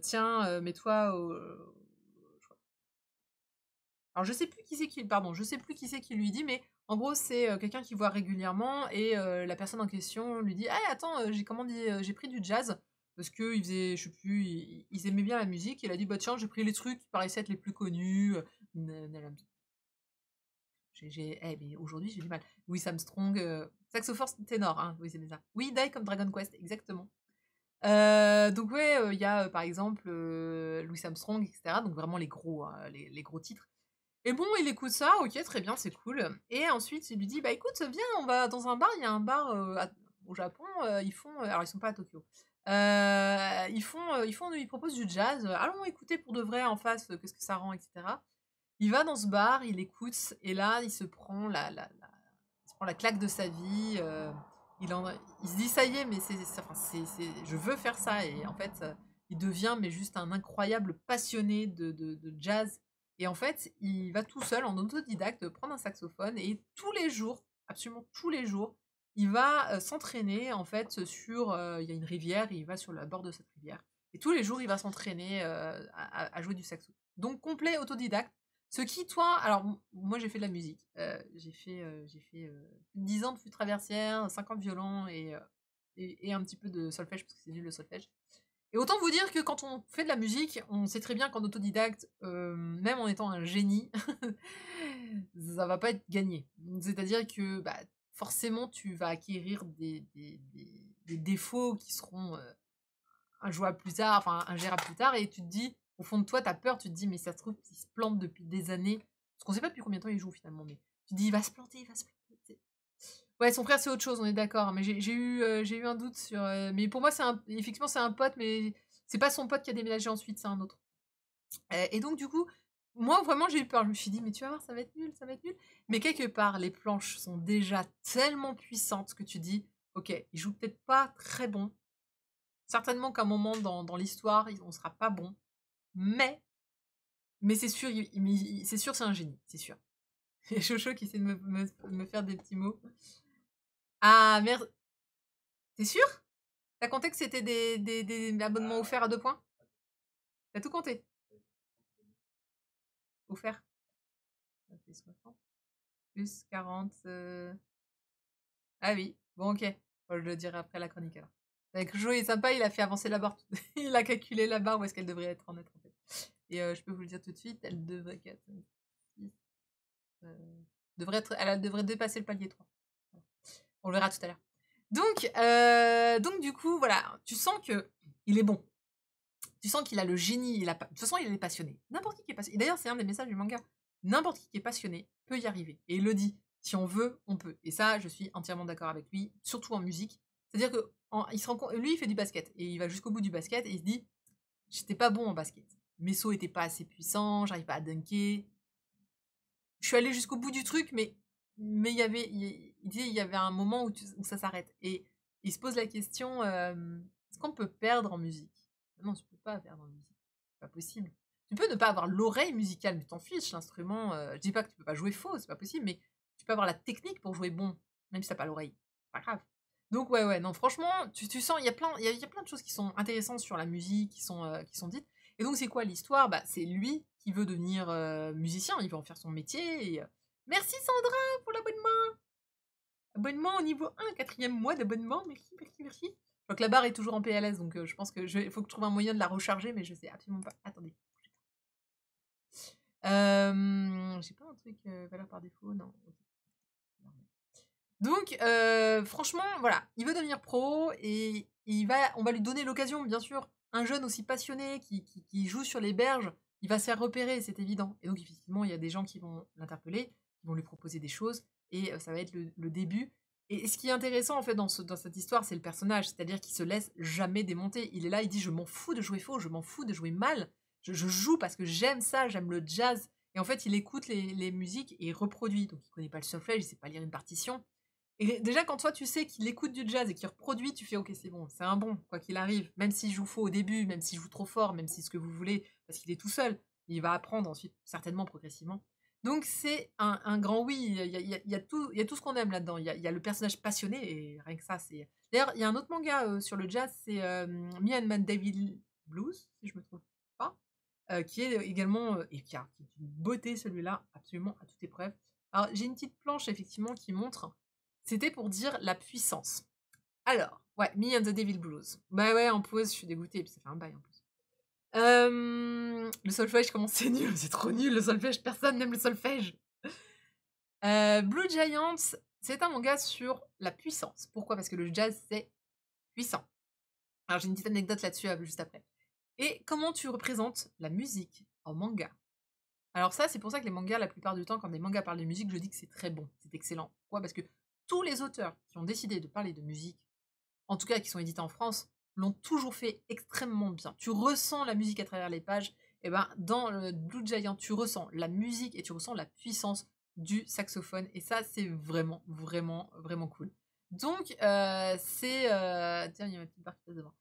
«Tiens, mets-toi au» je crois alors je sais plus qui c'est qui pardon, je sais plus qui c'est qui lui dit, mais en gros, c'est, quelqu'un qu'il voit régulièrement et la personne en question lui dit: «Hey, attends, j'ai pris du jazz» parce qu'ils faisaient je sais plus, ils aimaient bien la musique. Il a dit: «Bah, tiens, j'ai pris les trucs qui paraissaient être les plus connus, mais aujourd'hui, j'ai du mal. Louis Armstrong, saxophone ténor, hein, oui, c'est bien ça. Oui, Die comme Dragon Quest, exactement. Donc ouais, il y a, par exemple, Louis Armstrong et cetera, donc vraiment les gros, hein, les gros titres et bon, il écoute ça, OK, très bien, c'est cool et ensuite, il lui dit: «Bah, écoute, viens, on va dans un bar». Il y a un bar, au Japon, ils font, alors ils sont pas à Tokyo. Ils proposent du jazz, allons écouter pour de vrai en face, qu'est-ce que ça rend et cetera. Il va dans ce bar, il écoute et là, il se prend la claque de sa vie, il se dit: «Ça y est, mais c'est je veux faire ça» et en fait, il devient mais juste un incroyable passionné de jazz et en fait, il va tout seul en autodidacte prendre un saxophone et tous les jours, absolument tous les jours, il va, s'entraîner en fait sur, il y a une rivière et il va sur la bord de cette rivière et tous les jours, il va s'entraîner, à jouer du saxo. Donc complet autodidacte ce qui toi alors moi j'ai fait de la musique, j'ai fait, plus de 10 ans de flûte traversière, 5 ans de violon et un petit peu de solfège parce que c'est nul le solfège et autant vous dire que quand on fait de la musique, on sait très bien qu'en autodidacte, même en étant un génie, ça va pas être gagné. C'est-à-dire que, bah, forcément tu vas acquérir des défauts qui seront, injouable plus tard, enfin ingérable plus tard et tu te dis, au fond de toi, tu as peur, tu te dis: «Mais ça se trouve, il se plante depuis des années». Parce qu'on sait pas depuis combien de temps il joue finalement, mais tu te dis: «Il va se planter, il va se planter». Ouais, son frère, c'est autre chose, on est d'accord, mais j'ai eu un doute sur, mais pour moi, effectivement, c'est un pote, mais c'est pas son pote qui a déménagé ensuite, c'est un autre. Et donc du coup, moi, vraiment, j'ai eu peur. Je me suis dit: «Mais tu vas voir, ça va être nul, ça va être nul». Mais quelque part, les planches sont déjà tellement puissantes que tu dis: «OK, il joue peut-être pas très bon, certainement qu'à un moment dans l'histoire, on sera pas bon, mais c'est sûr, c'est sûr, c'est un génie, c'est sûr. Il y a Chocho qui essaie de me faire des petits mots. Ah merde, tu sûr? T'as compté que c'était des abonnements offerts à 2 points? T'as tout compté? Offert? Ça fait 60 plus 40, ah oui, bon OK. Bon, je le dirai après la chronique alors. Avec Jojo il est sympa, il a fait avancer la barre il a calculé la barre où est-ce qu'elle devrait être en net, en fait et je peux vous le dire tout de suite, elle devrait 4, 5, 6, elle devrait dépasser le palier 3. Voilà. On le verra tout à l'heure. Donc du coup, voilà, tu sens que il est bon. Tu sens qu'il a le génie, de toute façon, il est passionné. N'importe qui est passionné et d'ailleurs, c'est un des messages du manga. N'importe qui est passionné peut y arriver et il le dit: «Si on veut, on peut» et ça, je suis entièrement d'accord avec lui, surtout en musique. C'est-à-dire que il se rend compte lui, il fait du basket et il va jusqu'au bout du basket et il se dit: «J'étais pas bon en basket. Mes sauts étaient pas assez puissants, j'arrive pas à dunker. Je suis allé jusqu'au bout du truc, mais il disait: «Il y avait un moment où ça s'arrête» et il se pose la question, «Est-ce qu'on peut perdre en musique?» Non, tu peux pas perdre en musique, c'est pas possible. Tu peux ne pas avoir l'oreille musicale, mais t'en fiches, l'instrument, je dis pas que tu peux pas jouer faux, c'est pas possible, mais tu peux avoir la technique pour jouer bon, même si tu pas l'oreille. C'est pas grave. Donc ouais, non, franchement, tu sens, il y a plein de choses qui sont intéressantes sur la musique, qui sont dites. Et donc c'est quoi l'histoire? Bah, c'est lui qui veut devenir, musicien, il veut en faire son métier et merci Sandra pour l'abonnement! Abonnement au niveau 1, 4e mois d'abonnement, merci, merci, merci. Je crois que la barre est toujours en PLS, donc je pense que faut que je trouve un moyen de la recharger, mais je sais absolument pas. Attendez. J'ai pas un truc valeur par défaut, non. Donc, franchement, voilà, il veut devenir pro et on va lui donner l'occasion, bien sûr. Un jeune aussi passionné qui joue sur les berges, il va se faire repérer, c'est évident. Et donc, effectivement, il y a des gens qui vont l'interpeller, qui vont lui proposer des choses, et ça va être le début. Et ce qui est intéressant, en fait, dans cette histoire, c'est le personnage, c'est-à-dire qu'il se laisse jamais démonter. Il est là, il dit, je m'en fous de jouer faux, je m'en fous de jouer mal, je joue parce que j'aime ça, j'aime le jazz. Et en fait, il écoute les musiques et il reproduit. Donc, il connaît pas le solfège, il sait pas lire une partition. Et déjà, quand toi, tu sais qu'il écoute du jazz et qu'il reproduit, tu fais OK, c'est bon, c'est un bon, quoi qu'il arrive. Même s'il joue faux au début, même s'il joue trop fort, même si ce que vous voulez, parce qu'il est tout seul, il va apprendre ensuite, certainement progressivement. Donc, c'est un grand oui. Il y a tout ce qu'on aime là-dedans. Il y a le personnage passionné, et rien que ça, c'est. D'ailleurs, il y a un autre manga sur le jazz, c'est Me and Man Devil Blues, si je me trompe pas, qui est également. Et qui est une beauté, celui-là, absolument à toute épreuve. Alors, j'ai une petite planche, effectivement, qui montre. C'était pour dire la puissance. Alors, ouais, Me and the Devil Blues. Bah ouais, en pause, je suis dégoûtée, puis ça fait un bail en plus. Le solfège, comment c'est nul, c'est trop nul le solfège, personne n'aime le solfège. Blue Giants, c'est un manga sur la puissance. Pourquoi? Parce que le jazz, c'est puissant. Alors j'ai une petite anecdote là-dessus juste après. Et comment tu représentes la musique en manga? Alors ça, c'est pour ça que les mangas, la plupart du temps, quand des mangas parlent de musique, je dis que c'est très bon, c'est excellent. Pourquoi? Parce que tous les auteurs qui ont décidé de parler de musique, en tout cas qui sont édités en France, l'ont toujours fait extrêmement bien. Tu ressens la musique à travers les pages. Et ben dans le Blue Giant, tu ressens la musique et tu ressens la puissance du saxophone. Et ça, c'est vraiment, vraiment, vraiment cool. Donc, c'est... Tiens, il y a ma petite barre qui passe devant.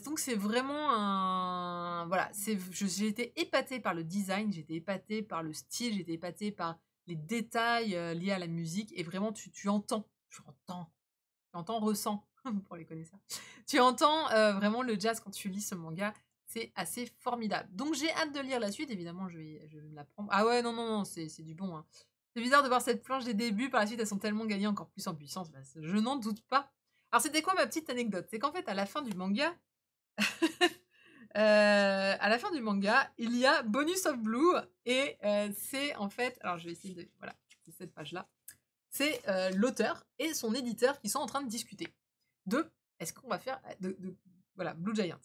Donc c'est vraiment un... Voilà, j'ai été épatée par le design, j'ai été épatée par le style, j'ai été épatée par les détails liés à la musique. Et vraiment, tu entends, ressens, pour les connaisseurs. Tu entends vraiment le jazz quand tu lis ce manga. C'est assez formidable. Donc j'ai hâte de lire la suite, évidemment, je vais me la prendre. Ah ouais, non, c'est du bon. Hein. C'est bizarre de voir cette planche des débuts, par la suite elles sont tellement gagnées encore plus en puissance. Bah, je n'en doute pas. Alors c'était quoi ma petite anecdote? C'est qu'en fait, à la fin du manga, il y a Bonus of Blue, et c'est en fait... Alors je vais essayer de... Voilà, c'est cette page-là. C'est l'auteur et son éditeur qui sont en train de discuter de est-ce qu'on va faire voilà, Blue Giant.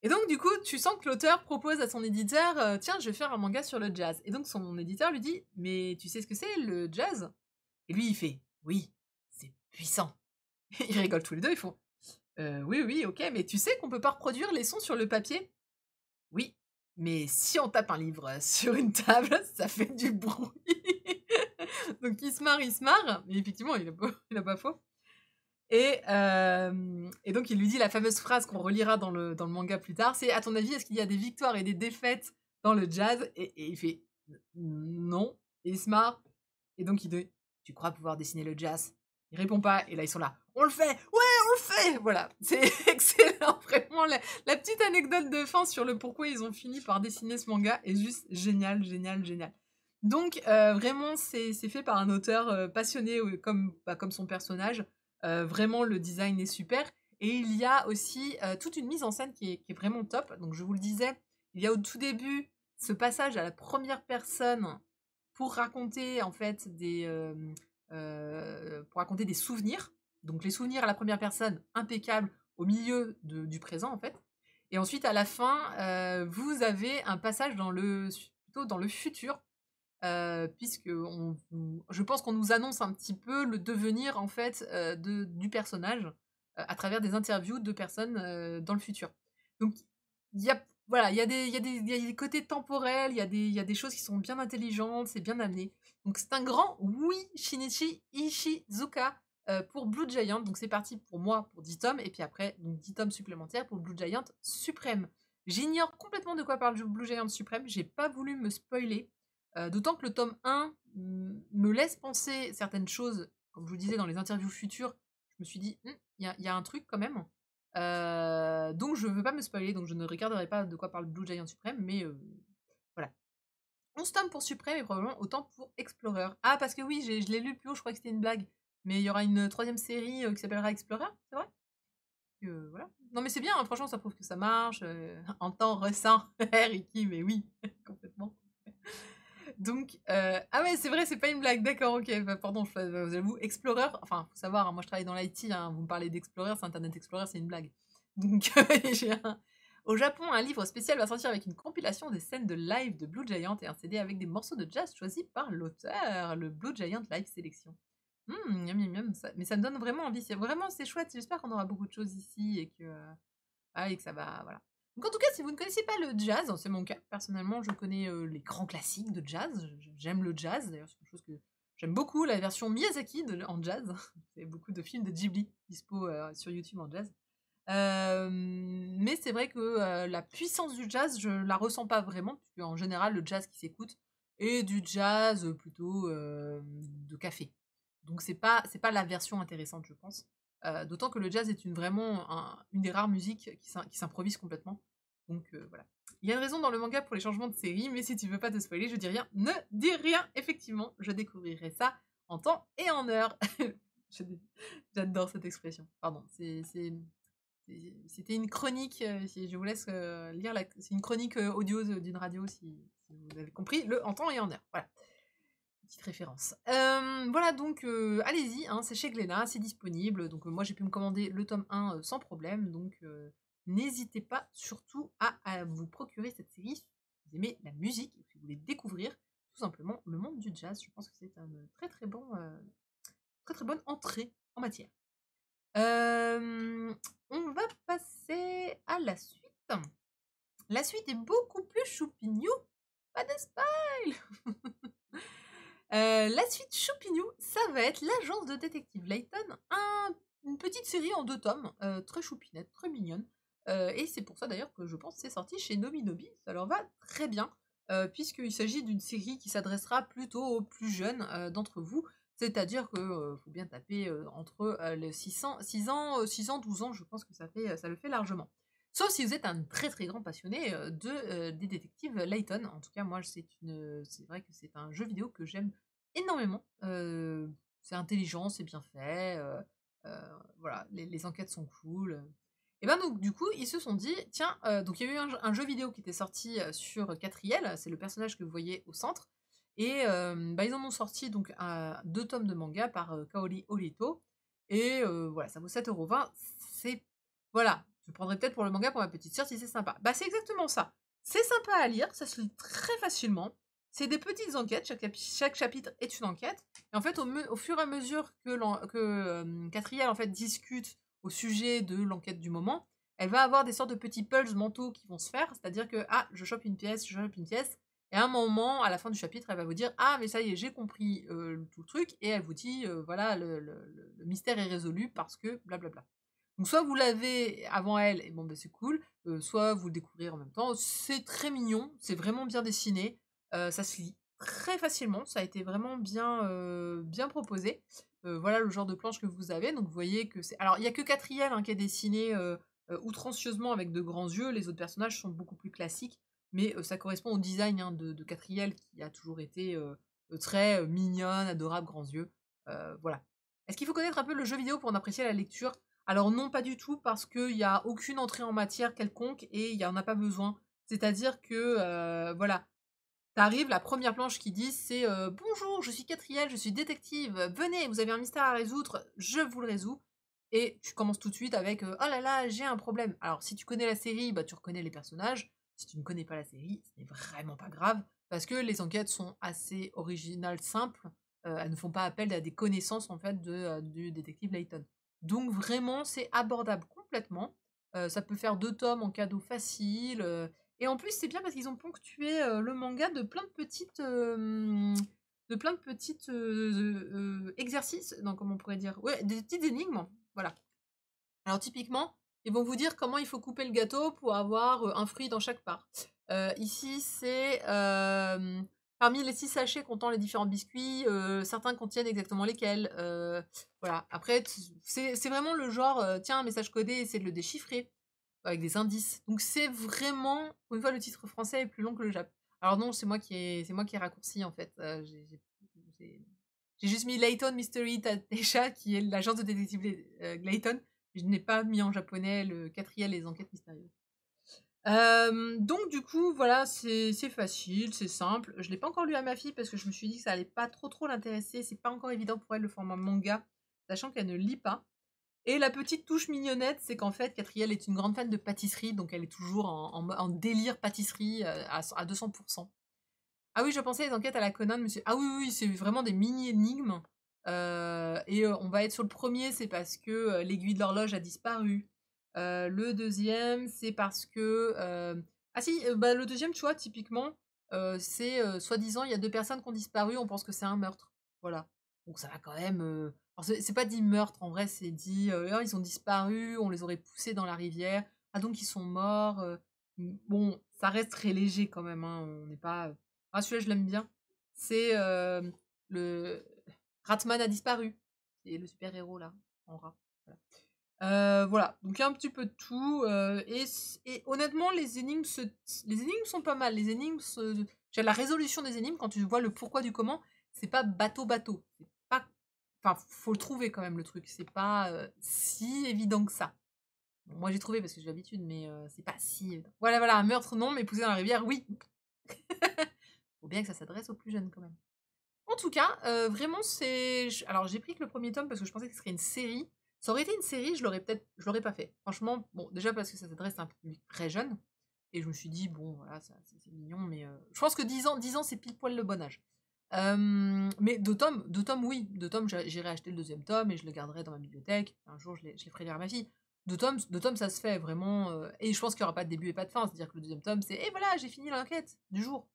Et donc du coup, tu sens que l'auteur propose à son éditeur tiens, je vais faire un manga sur le jazz. Et donc son éditeur lui dit mais tu sais ce que c'est le jazz? Et lui il fait oui, c'est puissant. Ils rigolent tous les deux, ils font oui, ok, mais tu sais qu'on peut pas reproduire les sons sur le papier? Oui, mais si on tape un livre sur une table, ça fait du bruit. Donc il se marre, mais effectivement, il a pas faux. Et donc il lui dit la fameuse phrase qu'on relira dans le manga plus tard, c'est à ton avis, est-ce qu'il y a des victoires et des défaites dans le jazz? Et il fait non, et il se marre. Et donc il dit tu crois pouvoir dessiner le jazz? Il répond pas, et là ils sont là, on le fait, ouais, on le fait. Voilà, c'est excellent, vraiment la petite anecdote de fin sur le pourquoi ils ont fini par dessiner ce manga est juste génial. Donc vraiment c'est fait par un auteur passionné comme son personnage. Vraiment le design est super, et il y a aussi toute une mise en scène qui est vraiment top. Donc je vous le disais, il y a au tout début ce passage à la première personne pour raconter en fait pour raconter des souvenirs. Donc les souvenirs à la première personne, impeccable, au milieu du présent en fait. Et ensuite à la fin, vous avez un passage plutôt dans le futur, puisque je pense qu'on nous annonce un petit peu le devenir en fait du personnage à travers des interviews de personnes dans le futur. Donc il y a voilà, il y a des côtés temporels, il y a des choses qui sont bien intelligentes, c'est bien amené. Donc c'est un grand oui Shinichi Ishizuka pour Blue Giant. Donc c'est parti pour moi pour 10 tomes, et puis après donc 10 tomes supplémentaires pour Blue Giant Suprême. J'ignore complètement de quoi parle Blue Giant Suprême, j'ai pas voulu me spoiler, d'autant que le tome 1 me laisse penser certaines choses, comme je vous disais dans les interviews futures, je me suis dit: il y a un truc quand même». Donc je veux pas me spoiler, donc je ne regarderai pas de quoi parle Blue Giant Suprême, mais voilà. 11 tomes pour Suprême et probablement autant pour Explorer. Ah parce que oui, je l'ai lu plus haut, je crois que c'était une blague, mais il y aura une troisième série, qui s'appellera Explorer, c'est vrai? Voilà. Non mais c'est bien, hein, franchement ça prouve que ça marche, en temps récent, Ricky, mais oui, complètement. Donc, ah ouais, c'est vrai, c'est pas une blague, d'accord, OK, bah, pardon, j'avoue, Explorer, enfin, faut savoir, hein, moi je travaille dans l'IT, hein, vous me parlez d'Explorer, c'est Internet Explorer, c'est une blague. Donc, j'ai au Japon, un livre spécial va sortir avec une compilation des scènes de live de Blue Giant et un CD avec des morceaux de jazz choisis par l'auteur, le Blue Giant Live Selection. Miam, miam, miam, mais ça me donne vraiment envie, c'est chouette, j'espère qu'on aura beaucoup de choses ici et que, ah et que ça va voilà. Donc en tout cas, si vous ne connaissez pas le jazz, c'est mon cas, personnellement, je connais, les grands classiques de jazz, j'aime le jazz, d'ailleurs, c'est quelque chose que j'aime beaucoup la version Miyazaki en jazz. Il y a beaucoup de films de Ghibli dispo, sur YouTube en jazz. Mais c'est vrai que, la puissance du jazz, je la ressens pas vraiment, puisque en général, le jazz qui s'écoute est du jazz, plutôt, de café. Donc c'est pas la version intéressante, je pense. D'autant que le jazz est une des rares musiques qui s'improvise complètement. Donc voilà. Il y a une raison dans le manga pour les changements de série, mais si tu veux pas te spoiler, je dis rien. Ne dis rien, effectivement, je découvrirai ça en temps et en heure. Je J'adore cette expression. Pardon, c'était une chronique, si je vous laisse, lire c'est une chronique, audio d'une radio si vous avez compris, le en temps et en heure. Voilà. Petite référence. Voilà donc allez-y, hein, c'est chez Glénat, c'est disponible. Donc moi j'ai pu me commander le tome 1 sans problème. Donc n'hésitez pas surtout à vous procurer cette série si vous aimez la musique et si vous voulez découvrir tout simplement le monde du jazz. Je pense que c'est un très très bon, très très bonne entrée en matière. On va passer à la suite. La suite est beaucoup plus choupignou. Pas de spoil. La suite choupignou, ça va être l'agence de détective Layton, une petite série en 2 tomes, très choupinette, très mignonne, et c'est pour ça d'ailleurs que je pense que c'est sorti chez Nominobi. Ça leur va très bien, puisqu'il s'agit d'une série qui s'adressera plutôt aux plus jeunes, d'entre vous. C'est-à-dire que, faut bien taper, entre, les 6 ans, 12 ans, je pense que ça le fait largement. Sauf si vous êtes un très, très grand passionné, des détectives Layton. En tout cas, moi, c'est vrai que c'est un jeu vidéo que j'aime énormément. C'est intelligent, c'est bien fait, voilà, les enquêtes sont cool, et ben, donc du coup, ils se sont dit: «Tiens», donc il y a eu un jeu vidéo qui était sorti, sur Catriel, c'est le personnage que vous voyez au centre et bah, ils en ont sorti donc 2 tomes de manga par, Kaori Orito et voilà, ça vaut 7,20 €. C'est voilà, je prendrais peut-être pour le manga pour ma petite sœur si c'est sympa. Bah, c'est exactement ça. C'est sympa à lire, ça se lit très facilement. C'est des petites enquêtes, chaque chapitre est une enquête. Et en fait, au fur et à mesure que Catriel en fait discute au sujet de l'enquête du moment, elle va avoir des sortes de petits pulses mentaux qui vont se faire. C'est-à-dire que ah, je chope une pièce, je chope une pièce. Et à un moment, à la fin du chapitre, elle va vous dire ah mais ça y est, j'ai compris tout le truc. Et elle vous dit voilà le mystère est résolu parce que blablabla. Donc soit vous l'avez avant elle, et bon, bah, c'est cool, soit vous le découvrez en même temps. C'est très mignon, c'est vraiment bien dessiné, ça se lit très facilement, ça a été vraiment bien proposé. Voilà le genre de planche que vous avez, donc vous voyez que c'est alors il y a que Catriel, hein, qui est dessiné, outrancieusement avec de grands yeux, les autres personnages sont beaucoup plus classiques, mais ça correspond au design, hein, de Catriel qui a toujours été, très, mignonne, adorable, grands yeux, voilà. Est-ce qu'il faut connaître un peu le jeu vidéo pour en apprécier la lecture? Alors non, pas du tout, parce qu'il y a aucune entrée en matière quelconque et il y en a pas besoin. C'est-à-dire que, voilà, tu arrives, la première planche qui dit c'est, «Bonjour, je suis Catriel, je suis détective, venez, vous avez un mystère à résoudre, je vous le résous» et tu commences tout de suite avec, «Oh là là, j'ai un problème». Alors si tu connais la série, bah, tu reconnais les personnages. Si tu ne connais pas la série, ce n'est vraiment pas grave parce que les enquêtes sont assez originales, simples, elles ne font pas appel à des connaissances en fait du détective Layton. Donc vraiment, c'est abordable complètement. Ça peut faire 2 tomes en cadeau facile, et en plus, c'est bien parce qu'ils ont ponctué, le manga de plein de petites, exercices, non, comment on pourrait dire? Ouais, des petites énigmes, voilà. Alors typiquement, Ils vont vous dire comment il faut couper le gâteau pour avoir un fruit dans chaque part. Ici, c'est parmi les 6 sachets contenant les différents biscuits, certains contiennent exactement lesquels. Voilà. Après, c'est vraiment le genre, tiens, un message codé, essaie de le déchiffrer avec des indices. Donc c'est vraiment, pour une fois, le titre français est plus long que le Jap. Alors non, c'est moi qui ai raccourci en fait. J'ai juste mis Layton Mystery Tatesha, qui est l'agence de détective Layton. Je n'ai pas mis en japonais le 4e, les enquêtes mystérieuses. Donc du coup, voilà, c'est facile, c'est simple. Je l'ai pas encore lu à ma fille parce que je me suis dit que ça allait pas trop l'intéresser. C'est pas encore évident pour elle le format manga, sachant qu'elle ne lit pas. Et la petite touche mignonnette, c'est qu'en fait, Catriel est une grande fan de pâtisserie, donc elle est toujours en délire pâtisserie à 200%. Ah oui, je pensais les enquêtes à la Conan, mais ah oui, c'est vraiment des mini-énigmes. On va être sur le premier, c'est parce que l'aiguille de l'horloge a disparu. Le deuxième, c'est parce que... Ah si, le deuxième, tu vois, typiquement, c'est soi-disant, il y a 2 personnes qui ont disparu, on pense que c'est un meurtre. Voilà. Donc ça va quand même... Alors c'est pas dit meurtre, en vrai, c'est dit, ah, ils ont disparu, on les aurait poussés dans la rivière. Ah donc ils sont morts. Bon, ça reste très léger quand même, hein, on n'est pas... Ah, celui-là, je l'aime bien. C'est le Ratman a disparu. C'est le super-héros, là, en rat. Voilà. Voilà, donc il y a un petit peu de tout. Et honnêtement, les énigmes sont pas mal. Les énigmes, la résolution des énigmes, quand tu vois le pourquoi du comment, c'est pas bateau. C'est pas... Enfin, faut le trouver quand même, le truc. C'est pas si évident que ça. Bon, moi, j'ai trouvé parce que j'ai l'habitude, mais c'est pas si évident. Voilà, un meurtre, non, mais pousser dans la rivière, oui. Faut bien que ça s'adresse aux plus jeunes quand même. En tout cas, vraiment c'est alors j'ai pris que le premier tome parce que je pensais que ce serait une série. Ça aurait été une série, je l'aurais pas fait. Franchement, bon, déjà parce que ça s'adresse à un public très jeune et je me suis dit: «Bon voilà, ça c'est mignon», mais je pense que 10 ans, c'est pile poil le bon âge. Mais 2 tomes oui, 2 tomes, j'irai acheter le deuxième tome et je le garderai dans ma bibliothèque. Un jour, je les ferai lire à ma fille. 2 tomes, ça se fait vraiment, et je pense qu'il y aura pas de début et pas de fin. C'est-à-dire que le deuxième tome, c'est: «Et voilà, j'ai fini l'enquête du jour.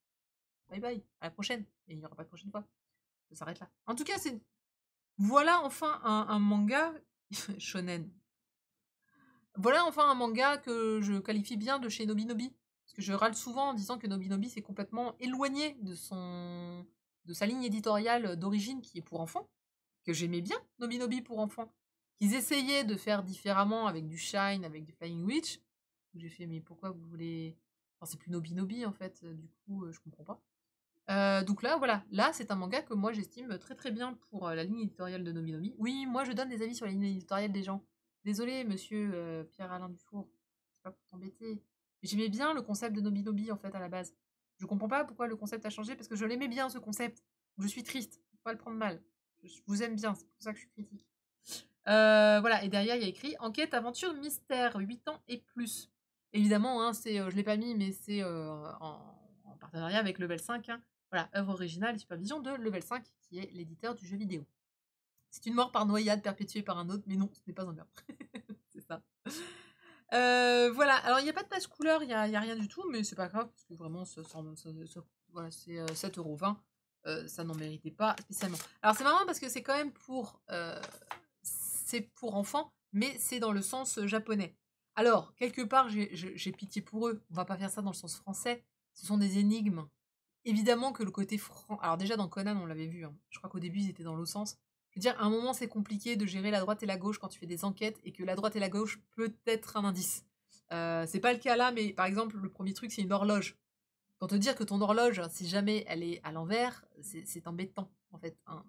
Bye bye, à la prochaine», et il n'y aura pas de prochaine fois. Ça s'arrête là. En tout cas, voilà enfin un manga shonen. Voilà enfin un manga que je qualifie bien de chez Nobinobi. Parce que je râle souvent en disant que Nobinobi s'est complètement éloigné de sa ligne éditoriale d'origine qui est pour enfants. Que j'aimais bien, Nobinobi pour enfants. Qu'ils essayaient de faire différemment avec du Shine, avec du Flying Witch. J'ai fait, mais pourquoi vous voulez... Enfin, c'est plus Nobinobi en fait, du coup, je comprends pas. Donc là, voilà, là c'est un manga que moi j'estime très très bien pour la ligne éditoriale de Nobinomi. Oui, moi je donne des avis sur la ligne éditoriale des gens. Désolé, monsieur Pierre-Alain Dufour, c'est pas pour t'embêter. Mais j'aimais bien le concept de Nobinomi en fait à la base. Je comprends pas pourquoi le concept a changé parce que je l'aimais bien ce concept. Je suis triste, faut pas le prendre mal. Je vous aime bien, c'est pour ça que je suis critique. Voilà, et derrière il y a écrit enquête, aventure, mystère, 8 ans et plus. Évidemment, hein, je l'ai pas mis, mais c'est en partenariat avec Level 5. Hein. Voilà, œuvre originale et supervision de Level 5, qui est l'éditeur du jeu vidéo. C'est une mort par noyade perpétuée par un autre, mais non, ce n'est pas un meurtre. C'est ça. Voilà, alors il n'y a pas de passe couleur, il n'y a rien du tout, mais c'est pas grave, parce que vraiment, voilà, c'est 7,20 €. Ça n'en méritait pas spécialement. Alors c'est marrant parce que c'est quand même c'est pour enfants, mais c'est dans le sens japonais. Alors, quelque part, j'ai pitié pour eux. On va pas faire ça dans le sens français. Ce sont des énigmes. Évidemment que le côté franc... Alors déjà, dans Conan, on l'avait vu. Hein. Je crois qu'au début, ils étaient dans l'autre sens. Je veux dire, à un moment, c'est compliqué de gérer la droite et la gauche quand tu fais des enquêtes et que la droite et la gauche peut être un indice. C'est pas le cas là, mais par exemple, le premier truc, c'est une horloge. Pour te dire que ton horloge, si jamais elle est à l'envers, c'est embêtant, en fait. Hein.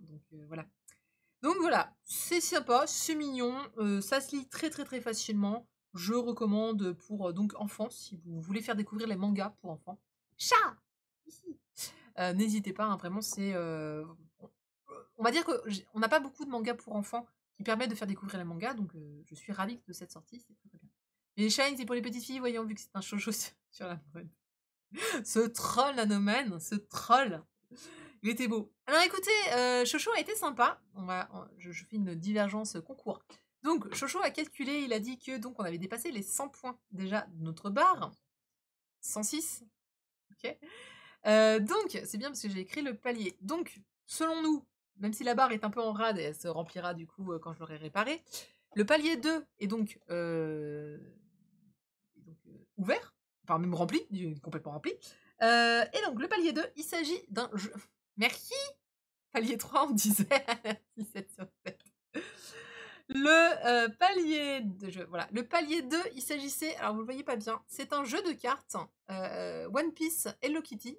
Donc voilà, c'est sympa, c'est mignon, ça se lit très très très facilement. Je recommande pour donc enfants, si vous voulez faire découvrir les mangas pour enfants. Chat ici. N'hésitez pas, hein, vraiment, on va dire qu'on n'a pas beaucoup de mangas pour enfants qui permettent de faire découvrir les mangas, donc je suis ravie de cette sortie, c'est très très bien. Et Shine, c'est pour les petites filles, voyons, vu que c'est un shoujo sur la mode. Ce troll, Nanoman, ce troll. Il était beau. Alors écoutez, Chocho a été sympa. Je fais une divergence concours. Donc Chocho a calculé, il a dit que donc on avait dépassé les 100 points déjà de notre barre. 106. Ok. Donc c'est bien parce que j'ai écrit le palier. Donc selon nous, même si la barre est un peu en rade et elle se remplira du coup quand je l'aurai réparée, le palier 2 est donc Enfin, même rempli, complètement rempli. Et donc, le palier 2, il s'agit d'un jeu. Merci. Palier 3, on disait 17 sur 7. Le palier de jeu, voilà. Le palier 2, il s'agissait, alors vous le voyez pas bien, c'est un jeu de cartes One Piece Hello Kitty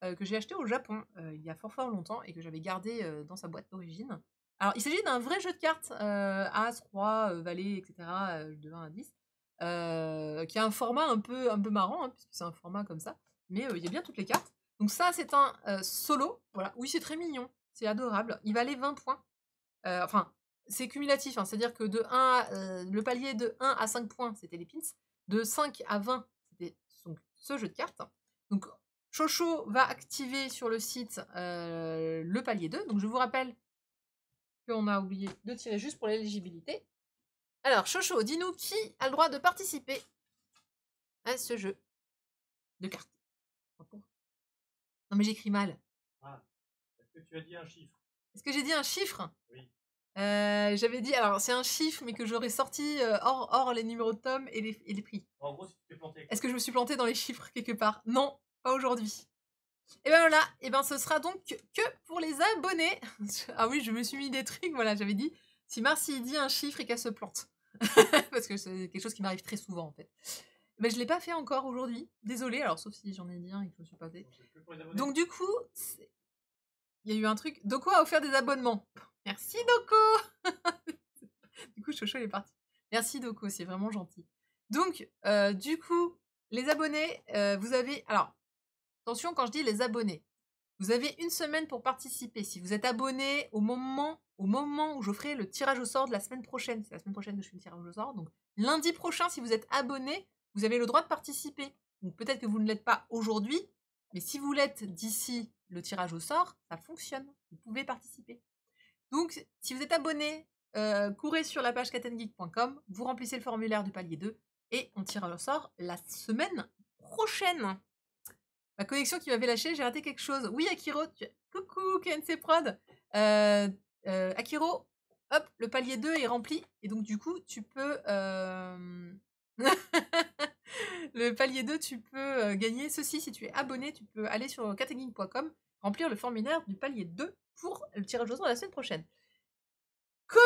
que j'ai acheté au Japon il y a fort fort longtemps et que j'avais gardé dans sa boîte d'origine. Alors, il s'agit d'un vrai jeu de cartes As, Roi, Valet, etc. De 1 à 10. Qui a un format un peu marrant, hein, puisque c'est un format comme ça. Mais il y a bien toutes les cartes. Donc ça, c'est un solo. Voilà. Oui, c'est très mignon. C'est adorable. Il valait 20 points. Enfin, c'est cumulatif. Hein, c'est-à-dire que le palier de 1 à 5 points, c'était les pins. De 5 à 20, c'était donc ce jeu de cartes. Donc, Chocho va activer sur le site le palier 2. Donc, je vous rappelle qu'on a oublié de tirer juste pour l'éligibilité. Alors, Chocho, dis-nous qui a le droit de participer à ce jeu de cartes. Non, mais j'écris mal. Ah, est-ce que tu as dit un chiffre? Est-ce que j'ai dit un chiffre? Oui. J'avais dit, alors c'est un chiffre, mais que j'aurais sorti hors les numéros de tome et les prix. En gros, si tu t'es planté. Est-ce que je me suis plantée dans les chiffres quelque part? Non, pas aujourd'hui. Et ben voilà, et ben ce sera donc que pour les abonnés. Ah oui, je me suis mis des trucs, voilà, j'avais dit, si Marcy dit un chiffre et qu'elle se plante. Parce que c'est quelque chose qui m'arrive très souvent en fait. Mais je ne l'ai pas fait encore aujourd'hui. Désolée, alors sauf si j'en ai dit un et que je me suis pas fait. Donc du coup, il y a eu un truc. Doko a offert des abonnements. Merci Doko. Du coup, Chocho il est parti. Merci Doko, c'est vraiment gentil. Donc, du coup, les abonnés, vous avez... Alors, attention quand je dis les abonnés. Vous avez une semaine pour participer. Si vous êtes abonné au moment où je ferai le tirage au sort de la semaine prochaine, c'est la semaine prochaine que je fais le tirage au sort, donc lundi prochain, si vous êtes abonné, vous avez le droit de participer. Donc peut-être que vous ne l'êtes pas aujourd'hui, mais si vous l'êtes d'ici le tirage au sort, ça fonctionne. Vous pouvez participer. Donc, si vous êtes abonné, courez sur la page katengeek.com, vous remplissez le formulaire du palier 2 et on tire au sort la semaine prochaine. Ma connexion qui m'avait lâché, j'ai raté quelque chose. Oui, Akiro, coucou KNC Prod. Akiro, hop, le palier 2 est rempli. Et donc, du coup, tu peux... le palier 2, tu peux gagner ceci. Si tu es abonné, tu peux aller sur katengeek.com, remplir le formulaire du palier 2 pour le tirage au sort la semaine prochaine. Comme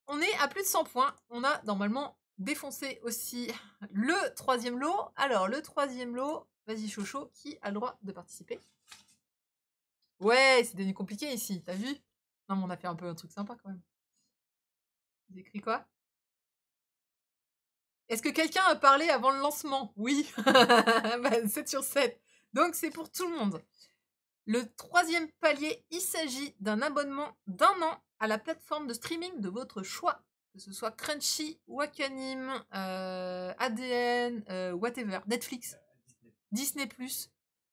on est à plus de 100 points, on a normalement défoncé aussi le 3e lot. Alors, le 3e lot, vas-y Chocho, qui a le droit de participer? Ouais, c'est devenu compliqué ici, t'as vu? Non, mais on a fait un peu un truc sympa quand même. Vous écrit quoi? Est-ce que quelqu'un a parlé avant le lancement? Oui. Bah, 7 sur 7. Donc, c'est pour tout le monde. Le 3e palier, il s'agit d'un abonnement d'1 an à la plateforme de streaming de votre choix. Que ce soit Crunchy, Wakanim, ADN, whatever, Netflix, Disney+.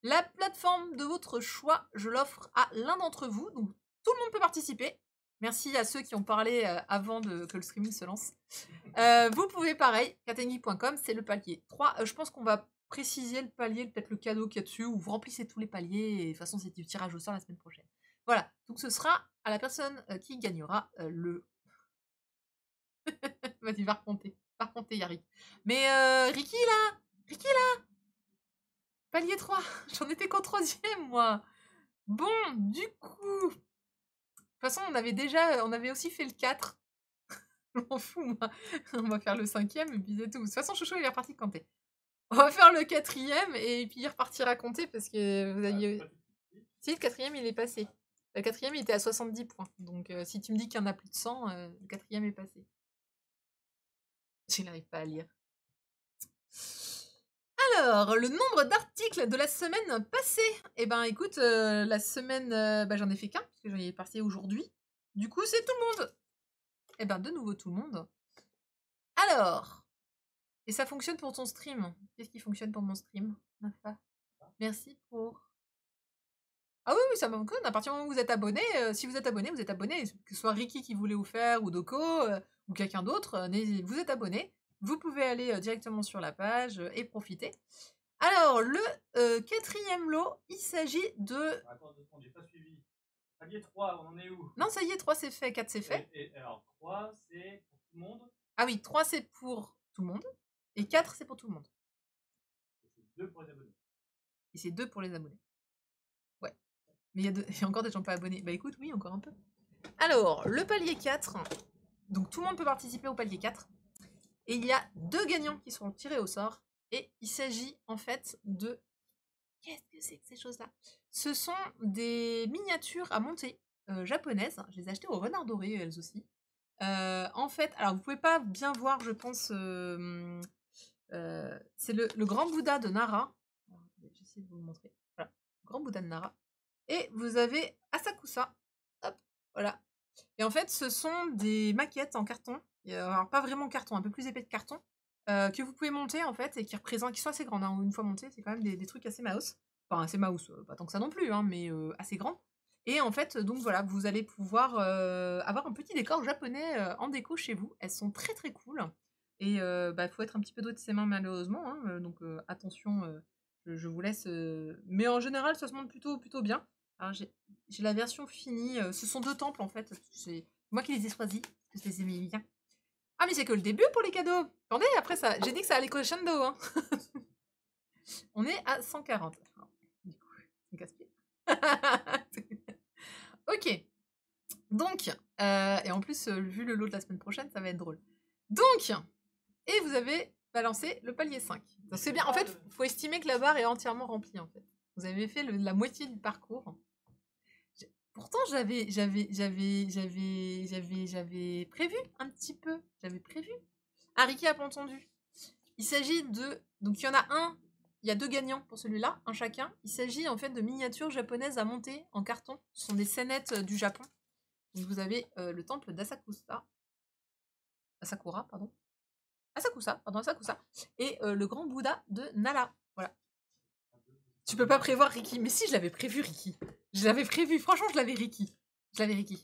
La plateforme de votre choix, je l'offre à l'un d'entre vous. Donc, tout le monde peut participer. Merci à ceux qui ont parlé avant que le streaming se lance. Vous pouvez pareil, katengi.com, c'est le palier 3. Je pense qu'on va préciser le palier, peut-être le cadeau qu'il y a dessus, ou vous remplissez tous les paliers, et de toute façon c'est du tirage au sort la semaine prochaine. Voilà, donc ce sera à la personne qui gagnera le... Vas-y, va raconter, Yari. Mais Ricky là, palier 3, j'en étais qu'au 3e moi. Bon, du coup, de toute façon on avait aussi fait le 4. Je m'en fous moi, on va faire le 5e et puis c'est tout. De toute façon Chouchou il est reparti compter. On va faire le 4e et puis il repartira compter parce que vous aviez... Si, le 4e il est passé. Le 4e il était à 70 points. Donc si tu me dis qu'il y en a plus de 100, le 4e est passé. Je n'arrive pas à lire. Alors, le nombre d'articles de la semaine passée. Eh ben écoute, la semaine, j'en ai fait qu'un, parce que j'en ai passé aujourd'hui. Du coup, c'est tout le monde. Eh ben de nouveau tout le monde. Alors... Et ça fonctionne pour ton stream. Qu'est-ce qui fonctionne pour mon stream, Nafa? Merci pour... Ah oui, oui, ça fonctionne. À partir du moment où vous êtes abonné, si vous êtes abonné, vous êtes abonné. Que ce soit Ricky qui voulait vous faire, ou Doko, ou quelqu'un d'autre, vous êtes abonné. Vous pouvez aller directement sur la page et profiter. Alors, le 4e lot, il s'agit de... Attends, j'ai pas suivi. Palier 3, on en est où? Non, ça y est, 3 c'est fait, 4 c'est fait. Et alors, 3 c'est pour tout le monde? Ah oui, 3 c'est pour tout le monde. Et 4 c'est pour tout le monde. 2 pour les abonnés. Et c'est 2 pour les abonnés. Ouais. Mais il y a encore des gens pas abonnés. Bah écoute, oui, encore un peu. Alors, le palier 4. Donc tout le monde peut participer au palier 4. Et il y a 2 gagnants qui seront tirés au sort. Et il s'agit en fait de... Qu'est-ce que c'est que ces choses-là? Ce sont des miniatures à monter japonaises. Je les ai achetées au Renard Doré, elles aussi. En fait, alors vous pouvez pas bien voir, je pense... c'est le grand Bouddha de Nara. J'essaie de vous le montrer. Voilà, le grand Bouddha de Nara. Et vous avez Asakusa. Hop, voilà. Et en fait, ce sont des maquettes en carton. Alors, pas vraiment carton, un peu plus épais de carton. Que vous pouvez monter, en fait, et qui représentent, qui sont assez grandes. Hein. Une fois montées, c'est quand même des trucs assez mouse. Enfin, assez mouse, pas tant que ça non plus, hein, mais assez grandes. Et en fait, donc voilà, vous allez pouvoir avoir un petit décor japonais en déco chez vous. Elles sont très très cool. Et bah, faut être un petit peu doué de ses mains, malheureusement. Hein, donc attention, je vous laisse. Mais en général, ça se monte plutôt bien. Alors, j'ai la version finie. Ce sont 2 temples en fait. C'est moi qui les ai choisis. Parce que je les aimais bien. Ah, mais c'est que le début pour les cadeaux. Attendez, après ça, j'ai dit que ça allait crescendo. Hein. On est à 140. Alors, du coup, c'est casse-pied. Ok. Donc, et en plus, vu le lot de la semaine prochaine, ça va être drôle. Donc, et vous avez balancé le palier 5. Donc c'est bien. En fait, il faut estimer que la barre est entièrement remplie en fait. Vous avez fait la moitié du parcours. Pourtant, j'avais prévu un petit peu. J'avais prévu. Ah, Ricky a pas entendu. Il s'agit de... Donc, il y en a un. Il y a 2 gagnants pour celui-là, un chacun. Il s'agit en fait de miniatures japonaises à monter en carton. Ce sont des scénettes du Japon. Donc, vous avez le temple d'Asakusa. Asakura, pardon. Asakusa. Et le grand Bouddha de Nala. Voilà. Tu peux pas prévoir Ricky. Mais si, je l'avais prévu, Ricky. Je l'avais prévu. Franchement, je l'avais Ricky.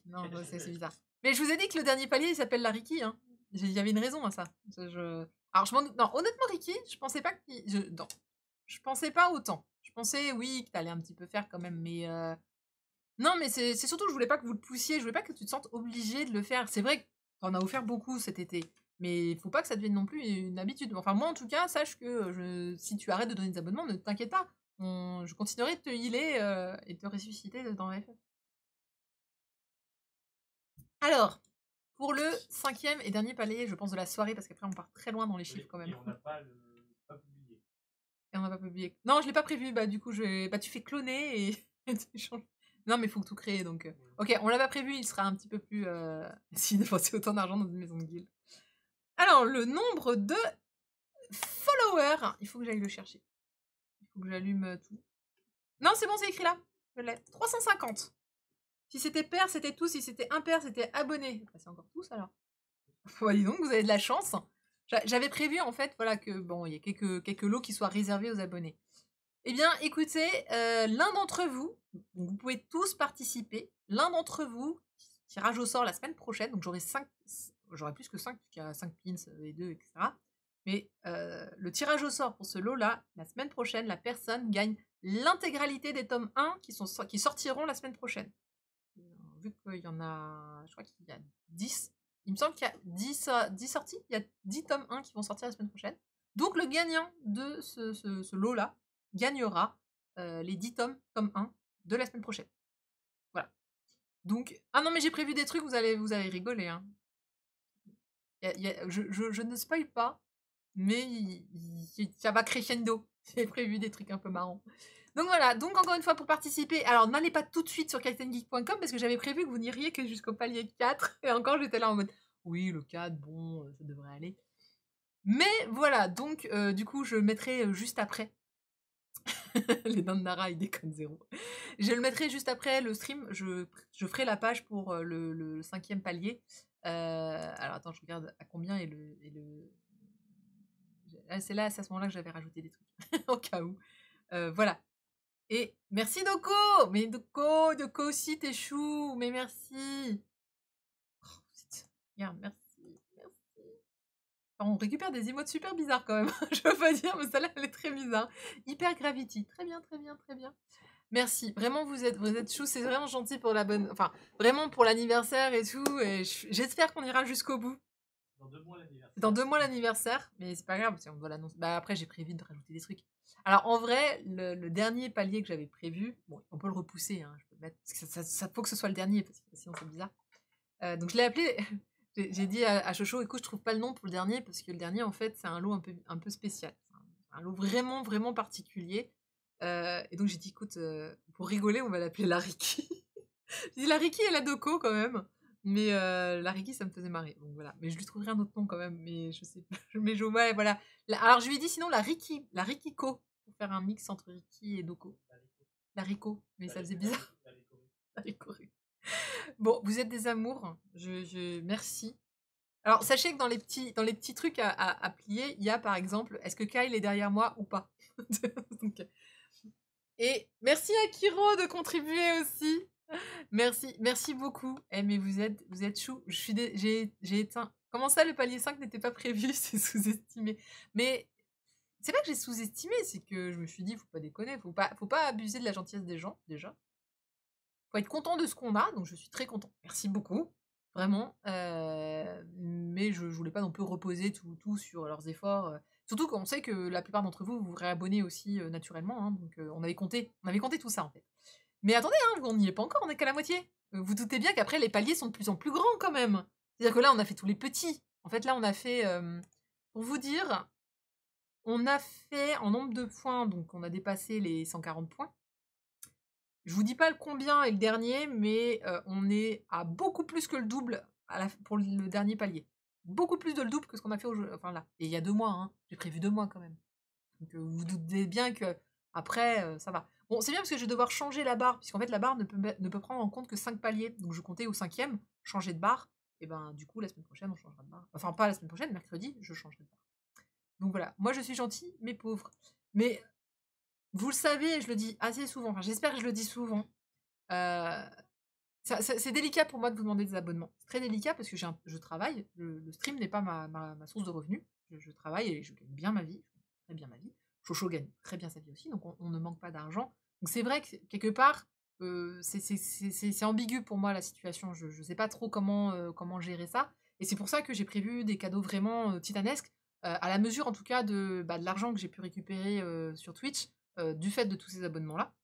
Non, c'est bizarre. Mais je vous ai dit que le dernier palier, il s'appelle la Ricky. Hein. Il y avait une raison à ça. Alors, non, honnêtement, Ricky, je pensais pas que... Non. Je pensais pas autant. Je pensais, oui, que t'allais un petit peu faire quand même, mais... Non, mais c'est surtout que je voulais pas que vous le poussiez. Je voulais pas que tu te sentes obligé de le faire. C'est vrai que t'en as offert beaucoup cet été. Mais il faut pas que ça devienne non plus une habitude. Enfin, moi, en tout cas, sache que si tu arrêtes de donner des abonnements, ne t'inquiète pas. Je continuerai de te healer et de te ressusciter dans la FF. Alors, pour le 5e et dernier palier, je pense, de la soirée, parce qu'après, on part très loin dans les chiffres quand même. Et on n'a pas publié. Et on n'a pas publié. Non, je l'ai pas prévu. Bah, du coup, tu fais cloner et tu changes. Non, mais il faut que tout créer, donc... Ok, on l'a pas prévu, il sera un petit peu plus... Si dépenser autant d'argent dans une maison de guilde. Alors, le nombre de followers, il faut que j'aille le chercher. Il faut que j'allume tout. Non, c'est bon, c'est écrit là. Je l'ai. 350. Si c'était pair, c'était tout. Si c'était impair, c'était abonné. Bah, c'est encore tous alors. Bah, dis donc, vous avez de la chance. J'avais prévu en fait, voilà, que bon, il y a quelques lots qui soient réservés aux abonnés. Eh bien, écoutez, l'un d'entre vous, vous pouvez tous participer. L'un d'entre vous, tirage au sort la semaine prochaine, donc j'aurai plus que 5, puisqu'il y a 5 pins et 2, etc. Mais le tirage au sort pour ce lot-là, la semaine prochaine, la personne gagne l'intégralité des tomes 1 qui sortiront la semaine prochaine. Vu qu'il y en a, je crois qu'il y a 10. Il me semble qu'il y a 10 sorties. Il y a 10 tomes 1 qui vont sortir la semaine prochaine. Donc le gagnant de ce lot-là gagnera les 10 tome 1 de la semaine prochaine. Voilà. Donc, ah non, mais j'ai prévu des trucs, vous allez rigoler. Hein. Je ne spoil pas, mais ça va crescendo. J'ai prévu des trucs un peu marrants. Donc voilà, donc encore une fois pour participer, alors n'allez pas tout de suite sur captaingeek.com parce que j'avais prévu que vous n'iriez que jusqu'au palier 4 et encore j'étais là en mode oui le 4, bon ça devrait aller. Mais voilà, donc du coup je mettrai juste après les dents de Nara ils déconnent zéro. Je le mettrai juste après le stream, je ferai la page pour le 5e palier. Alors attends, je regarde à combien est le... C'est là, c'est à ce moment-là que j'avais rajouté des trucs, au cas où. Voilà. Et merci Doko. Mais Doko aussi, t'es chou. Mais merci. Oh, regarde, merci. Enfin, on récupère des emotes super bizarres quand même. Je veux pas dire, mais celle-là, elle est très bizarre. Hyper Gravity. Très bien. Merci. Vraiment, vous êtes chou. C'est vraiment gentil pour la bonne... Enfin, vraiment pour l'anniversaire et tout. Et j'espère qu'on ira jusqu'au bout. Dans 2 mois l'anniversaire. C'est dans 2 mois l'anniversaire, mais c'est pas grave, si on doit l'annoncer. Bah après, j'ai prévu de rajouter des trucs. Alors en vrai, le dernier palier que j'avais prévu, bon, on peut le repousser, hein, je peux le mettre, parce que ça faut que ce soit le dernier, parce que sinon c'est bizarre. Donc je l'ai appelé, j'ai dit à Chocho, écoute, je trouve pas le nom pour le dernier, parce que le dernier, en fait, c'est un lot un peu spécial. C'est un lot vraiment, vraiment particulier. Et donc j'ai dit, écoute, pour rigoler, on va l'appeler la Riki. J'ai dit la Riki et la Doko quand même. Mais la Riki, ça me faisait marrer. Donc voilà. Mais je lui trouverai un autre nom quand même. Mais je sais pas. Mais ouais, voilà. Alors je lui ai dit sinon la Rikiko. Pour faire un mix entre Riki et Doko. La Riko. Mais ça faisait bizarre. La Ricoré. Bon, vous êtes des amours. Merci. Alors sachez que dans les petits trucs à plier, il y a par exemple, est-ce que Kyle est derrière moi ou pas? Donc, et merci à Kiro de contribuer aussi. Merci beaucoup. Eh, mais vous êtes chou. J'ai éteint. Comment ça, le palier 5 n'était pas prévu? C'est sous-estimé. Mais c'est pas que j'ai sous-estimé, c'est que je me suis dit, faut pas déconner, faut pas abuser de la gentillesse des gens, déjà. Faut être content de ce qu'on a, donc je suis très content. Merci beaucoup, vraiment. Mais je voulais pas non plus reposer tout sur leurs efforts. Surtout qu'on sait que la plupart d'entre vous vous réabonnez aussi naturellement, hein, donc on avait compté tout ça en fait. Mais attendez, hein, on n'y est pas encore, on est qu'à la moitié. Vous doutez bien qu'après les paliers sont de plus en plus grands quand même. C'est-à-dire que là on a fait tous les petits. En fait là on a fait, pour vous dire, on a fait en nombre de points, donc on a dépassé les 140 points. Je vous dis pas le combien est le dernier, mais on est à beaucoup plus que le double pour le dernier palier. Beaucoup plus de le double que ce qu'on a fait au jeu. Enfin là. Et il y a 2 mois, hein. J'ai prévu 2 mois quand même. Donc vous vous doutez bien que après ça va. Bon, c'est bien parce que je vais devoir changer la barre, puisqu'en fait la barre ne peut prendre en compte que 5 paliers. Donc je comptais au 5e, changer de barre. Et ben du coup la semaine prochaine on changera de barre. Enfin pas la semaine prochaine, mercredi, je changerai de barre. Donc voilà, moi je suis gentille, mais pauvre. Mais vous le savez, je le dis assez souvent, enfin j'espère que je le dis souvent. Euh, c'est délicat pour moi de vous demander des abonnements. C'est très délicat parce que je travaille, le stream n'est pas ma source de revenus. Je travaille et je gagne bien ma vie, très bien ma vie. Chocho gagne très bien sa vie aussi, donc on ne manque pas d'argent. Donc c'est vrai que quelque part, c'est ambigu pour moi la situation. Je ne sais pas trop comment gérer ça. Et c'est pour ça que j'ai prévu des cadeaux vraiment titanesques, à la mesure en tout cas de l'argent que j'ai pu récupérer sur Twitch, du fait de tous ces abonnements-là.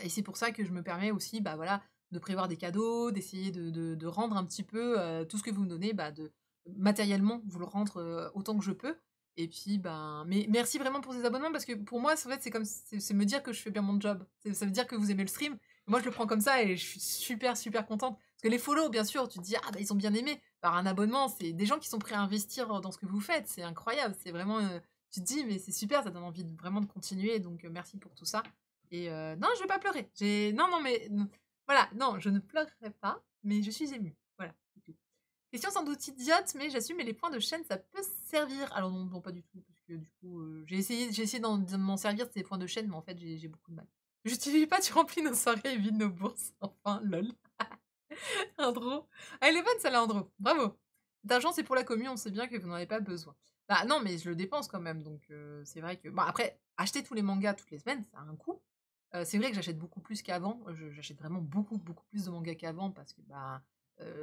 Et c'est pour ça que je me permets aussi, bah voilà, de prévoir des cadeaux, d'essayer de rendre un petit peu tout ce que vous me donnez, matériellement, vous le rendre autant que je peux. Et puis, ben, mais merci vraiment pour ces abonnements parce que pour moi, en fait, c'est me dire que je fais bien mon job. Ça veut dire que vous aimez le stream. Moi, je le prends comme ça et je suis super, super contente. Parce que les follow, bien sûr, tu te dis, ah, bah, ils sont bien aimés. Par un abonnement, c'est des gens qui sont prêts à investir dans ce que vous faites. C'est incroyable. C'est vraiment, tu te dis, mais c'est super, ça donne envie vraiment de continuer. Donc, merci pour tout ça. Et non, je vais pas pleurer. Non, mais voilà, non, je ne pleurerai pas, mais je suis émue. Voilà, c'est tout. Question sans doute idiote, mais j'assume, mais les points de chaîne, ça peut servir. Alors non, pas du tout, parce que du coup, j'ai essayé de m'en servir de ces points de chaîne, mais en fait, j'ai beaucoup de mal. Je t'utilise pas, tu remplis nos soirées et vides nos bourses. Enfin, lol. Andro. Ah, elle est bonne, celle-là, Andro. Bravo. D'argent, c'est pour la commune, on sait bien que vous n'en avez pas besoin. Bah non, mais je le dépense quand même, donc c'est vrai que... Bon, après, acheter tous les mangas toutes les semaines, ça a un coût. C'est vrai que j'achète beaucoup plus qu'avant. J'achète vraiment beaucoup, beaucoup plus de mangas qu'avant parce que,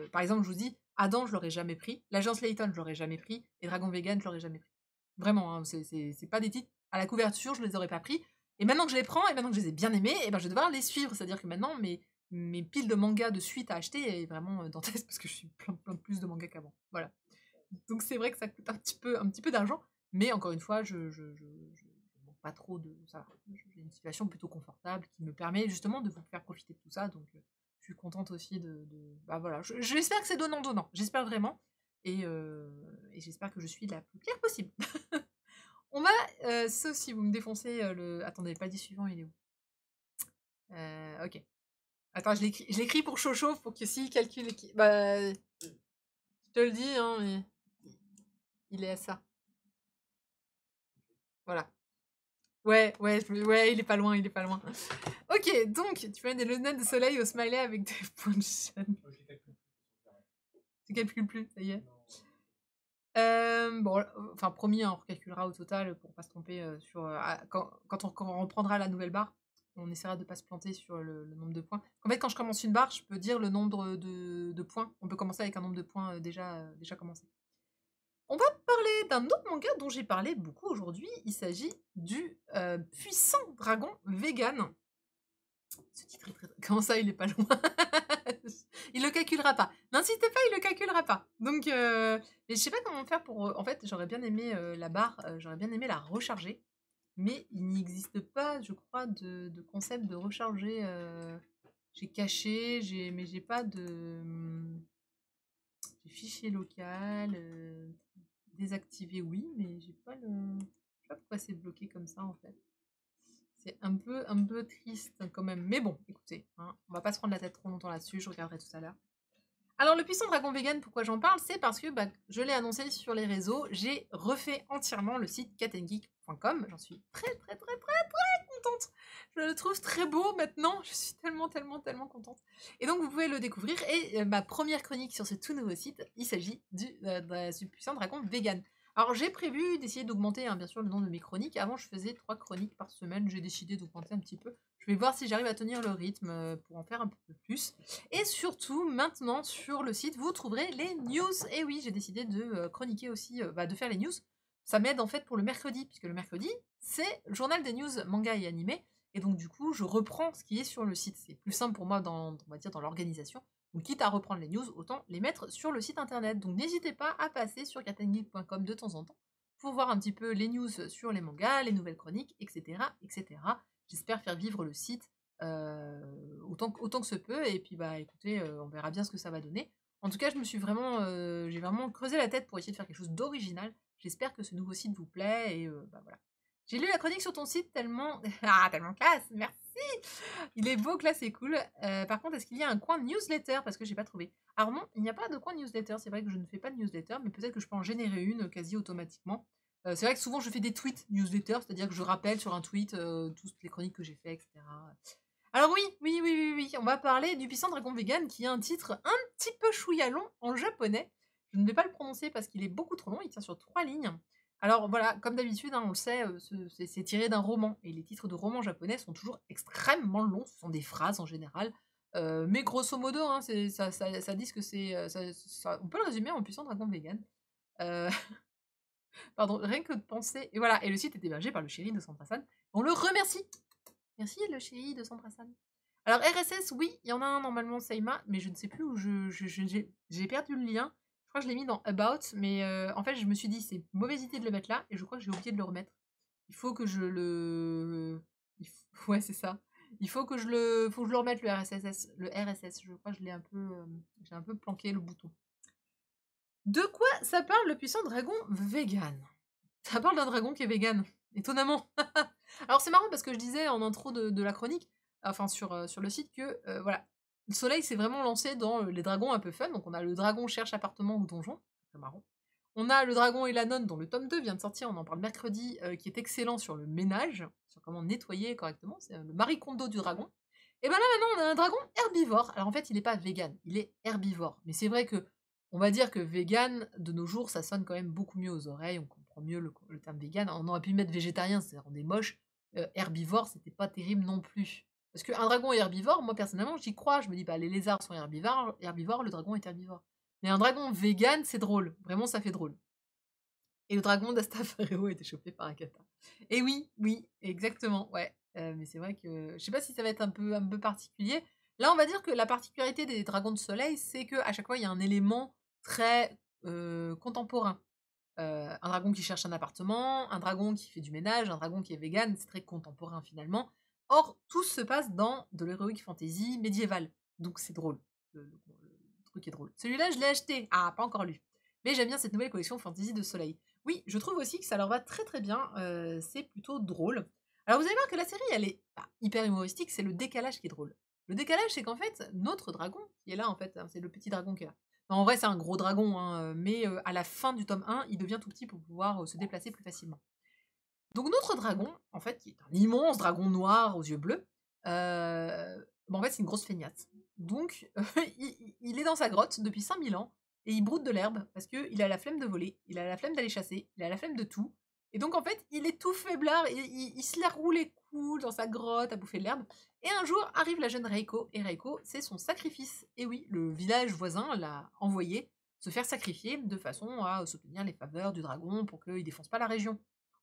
par exemple, je vous dis, Adam, je l'aurais jamais pris. L'Agence Layton, je l'aurais jamais pris. Et Dragon Vegan, je l'aurais jamais pris. Vraiment, hein, c'est pas des titres. À la couverture, je les aurais pas pris. Et maintenant que je les prends, et maintenant que je les ai bien aimés, et ben je vais devoir les suivre. C'est-à-dire que maintenant, mes piles de mangas de suite à acheter est vraiment dantesque parce que je suis plein plus de mangas qu'avant. Voilà. Donc c'est vrai que ça coûte un petit peu d'argent. Mais encore une fois, je manque pas trop de ça. J'ai une situation plutôt confortable qui me permet justement de vous faire profiter de tout ça. Donc je suis contente aussi bah voilà. J'espère que c'est donnant-donnant. J'espère vraiment. Et j'espère que je suis la plus claire possible. On va, sauf si vous me défoncez le... Attendez, le palier suivant, il est où? Ok. Attends, je l'écris pour Chocho pour que s'il calcule... Bah, je te le dis, hein, mais... Il est à ça. Voilà. Ouais, il est pas loin, il est pas loin. Ok, donc, tu mets des lunettes de soleil au smiley avec des points de chaîne. Tu calcules plus, ça y est. Bon, enfin, promis, hein, on recalculera au total pour pas se tromper quand on reprendra la nouvelle barre. On essaiera de pas se planter sur le nombre de points. En fait, quand je commence une barre, je peux dire le nombre de points. On peut commencer avec un nombre de points déjà commencé. On va parler d'un autre manga dont j'ai parlé beaucoup aujourd'hui. Il s'agit du puissant dragon vegan. Ce titre est comment ça, il est pas loin? Il le calculera pas. N'insistez pas, il le calculera pas. Donc, mais je sais pas comment faire pour. En fait, j'aurais bien aimé la barre, j'aurais bien aimé la recharger, mais il n'existe pas, je crois, de concept de recharger. J'ai caché, mais j'ai pas de. J'ai fichier local, désactivé, oui, mais j'ai pas le. Je sais pas pourquoi c'est bloqué comme ça en fait. C'est un peu triste quand même. Mais bon, écoutez, hein, on va pas se prendre la tête trop longtemps là-dessus, je regarderai tout à l'heure. Alors, le puissant dragon vegan, pourquoi j'en parle? C'est parce que bah, je l'ai annoncé sur les réseaux, j'ai refait entièrement le site catandgeek.com. J'en suis très contente. Je le trouve très beau maintenant. Je suis tellement contente. Et donc, vous pouvez le découvrir. Et ma première chronique sur ce tout nouveau site, il s'agit du puissant dragon vegan. Alors, j'ai prévu d'essayer d'augmenter, hein, bien sûr, le nombre de mes chroniques. Avant, je faisais 3 chroniques par semaine. J'ai décidé d'augmenter un petit peu. Je vais voir si j'arrive à tenir le rythme pour en faire un peu plus. Et surtout, maintenant, sur le site, vous trouverez les news. Et oui, j'ai décidé de chroniquer aussi, de faire les news. Ça m'aide en fait pour le mercredi, puisque le mercredi, c'est le journal des news manga et animé. Et donc, du coup, je reprends ce qui est sur le site. C'est plus simple pour moi on va dire, dans l'organisation. Donc, quitte à reprendre les news, autant les mettre sur le site internet. Donc, n'hésitez pas à passer sur catandgeek.com de temps en temps pour voir un petit peu les news sur les mangas, les nouvelles chroniques, etc. etc. J'espère faire vivre le site autant que se peut. Et puis, bah, écoutez, on verra bien ce que ça va donner. En tout cas, j'ai vraiment creusé la tête pour essayer de faire quelque chose d'original. J'espère que ce nouveau site vous plaît et bah voilà. J'ai lu la chronique sur ton site tellement tellement classe, merci. Il est beau, classe et cool. Par contre, est-ce qu'il y a un coin newsletter? Parce que j'ai pas trouvé. Alors non, il n'y a pas de coin newsletter. C'est vrai que je ne fais pas de newsletter, mais peut-être que je peux en générer une quasi automatiquement. C'est vrai que souvent je fais des tweets newsletter, c'est-à-dire que je rappelle sur un tweet toutes les chroniques que j'ai fait, etc. Alors oui, on va parler du puissant dragon vegan qui a un titre un petit peu chouïa long en japonais. Je ne vais pas le prononcer parce qu'il est beaucoup trop long, il tient sur 3 lignes. Alors voilà, comme d'habitude, hein, on le sait, c'est tiré d'un roman, et les titres de romans japonais sont toujours extrêmement longs, ce sont des phrases en général. Mais grosso modo, hein, ça dit que c'est. On peut le résumer en puissant dragon vegan. Euh, Pardon, rien que de penser. Et voilà, et le site est hébergé par le chéri de Sandra-san. On le remercie. Merci le chéri de Sandra-san. Alors RSS, oui, il y en a un normalement, Seima, mais je ne sais plus où j'ai perdu le lien. Je crois que je l'ai mis dans About, mais en fait, je me suis dit, c'est une mauvaise idée de le mettre là, et je crois que j'ai oublié de le remettre. Il faut que je le... Ouais, c'est ça. Il faut que faut que je le remette, le RSS. Le RSS, je crois que je l'ai j'ai un peu planqué le bouton. De quoi ça parle le puissant dragon vegan? Ça parle d'un dragon qui est vegan, étonnamment. Alors c'est marrant parce que je disais en intro de la chronique, enfin sur le site, que voilà, le soleil s'est vraiment lancé dans les dragons un peu fun. Donc on a le dragon cherche appartement ou donjon, c'est marrant. On a le dragon et la nonne dont le tome 2 vient de sortir, on en parle mercredi, qui est excellent sur le ménage, sur comment nettoyer correctement, c'est le Marie Kondo du dragon. Et ben là maintenant on a un dragon herbivore. Alors en fait il n'est pas vegan, il est herbivore. Mais c'est vrai que on va dire que vegan, de nos jours, ça sonne quand même beaucoup mieux aux oreilles, on comprend mieux le terme vegan. On aurait pu mettre végétarien, ça rendait moche. Herbivore, c'était pas terrible non plus. Parce qu'un dragon est herbivore, moi personnellement, j'y crois. Je me dis, bah les lézards sont herbivores, le dragon est herbivore. Mais un dragon vegan, c'est drôle. Vraiment, ça fait drôle. Et le dragon d'Astafareo était chopé par un kata. Et oui, exactement, ouais. Mais c'est vrai que je sais pas si ça va être un peu particulier. Là, on va dire que la particularité des dragons de soleil, c'est que à chaque fois, il y a un élément très contemporain. Un dragon qui cherche un appartement, un dragon qui fait du ménage, un dragon qui est vegan, c'est très contemporain finalement. Or, tout se passe dans de l'heroic fantasy médiévale. Donc c'est drôle. Le truc est drôle. Celui-là, je l'ai acheté. Ah, pas encore lu. Mais j'aime bien cette nouvelle collection fantasy de soleil. Oui, je trouve aussi que ça leur va très bien. C'est plutôt drôle. Alors vous allez voir que la série, elle est pas hyper humoristique, c'est le décalage qui est drôle. Le décalage, c'est qu'en fait, notre dragon, qui est là en fait, hein, c'est le petit dragon qui est là. Non, en vrai, c'est un gros dragon, hein, mais à la fin du tome 1, il devient tout petit pour pouvoir se déplacer plus facilement. Donc notre dragon, en fait, qui est un immense dragon noir aux yeux bleus, en fait, c'est une grosse feignasse. Donc, il est dans sa grotte depuis 5000 ans, et il broute de l'herbe, parce qu'il a la flemme de voler, il a la flemme d'aller chasser, il a la flemme de tout. Et donc, en fait, il est tout faiblard, il se la roule et cool dans sa grotte à bouffer de l'herbe. Et un jour, arrive la jeune Reiko, et Reiko, c'est son sacrifice. Et oui, le village voisin l'a envoyé se faire sacrifier de façon à s'obtenir les faveurs du dragon pour qu'il défonce pas la région.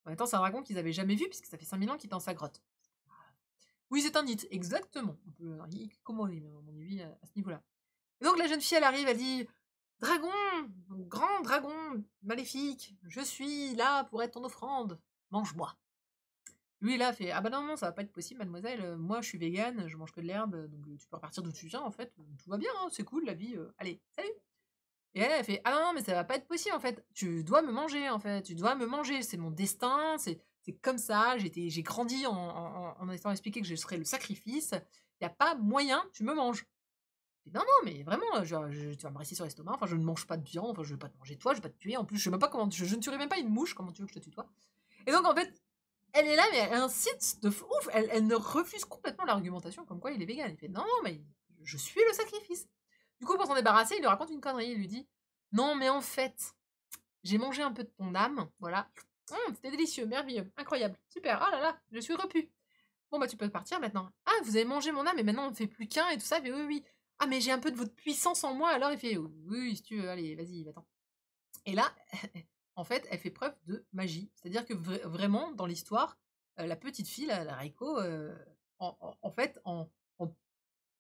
En même temps, c'est un dragon qu'ils avaient jamais vu puisque ça fait 5000 ans qu'il est dans sa grotte. Oui, c'est un It, exactement. Un peu un hikikomori, à mon avis, à ce niveau-là. Et donc la jeune fille, elle arrive, elle dit: «Dragon, grand dragon maléfique, je suis là pour être ton offrande, mange-moi». Lui, là, fait: «Ah bah non, non, ça va pas être possible, mademoiselle, moi je suis végane, je mange que de l'herbe, donc tu peux repartir d'où tu viens, en fait, tout va bien, hein, c'est cool la vie, allez, salut!» Et elle, elle fait: «Ah non, non, mais ça va pas être possible, en fait, tu dois me manger, en fait, tu dois me manger, c'est mon destin, c'est comme ça, j'ai grandi en étant expliqué que je serais le sacrifice, il y a pas moyen, tu me manges». «Non, non, mais vraiment, tu vas me rester sur l'estomac, enfin je ne mange pas de viande, enfin je vais pas te manger toi, je vais pas te tuer, en plus je sais même pas comment je ne tuerai même pas une mouche, comment tu veux que je te tutoie?» Et donc en fait, elle est là, mais elle incite de ouf, elle ne refuse complètement l'argumentation comme quoi il est végan. Il fait: «Non, non, mais je suis le sacrifice». Du coup, pour s'en débarrasser, il lui raconte une connerie, il lui dit: «Non, mais en fait, j'ai mangé un peu de ton âme, voilà. C'était délicieux, merveilleux, incroyable, super, oh là là, je suis repu. Bon, bah, tu peux partir maintenant. Ah, vous avez mangé mon âme et maintenant on ne fait plus qu'un et tout ça?» Il fait: «Oui, oui. Ah, mais j'ai un peu de votre puissance en moi alors?» Il fait: «Oui, oui, si tu veux, allez, vas-y, va-t'en». Et là, en fait, elle fait preuve de magie. C'est-à-dire que vraiment, dans l'histoire, la petite fille, la Reiko, en fait,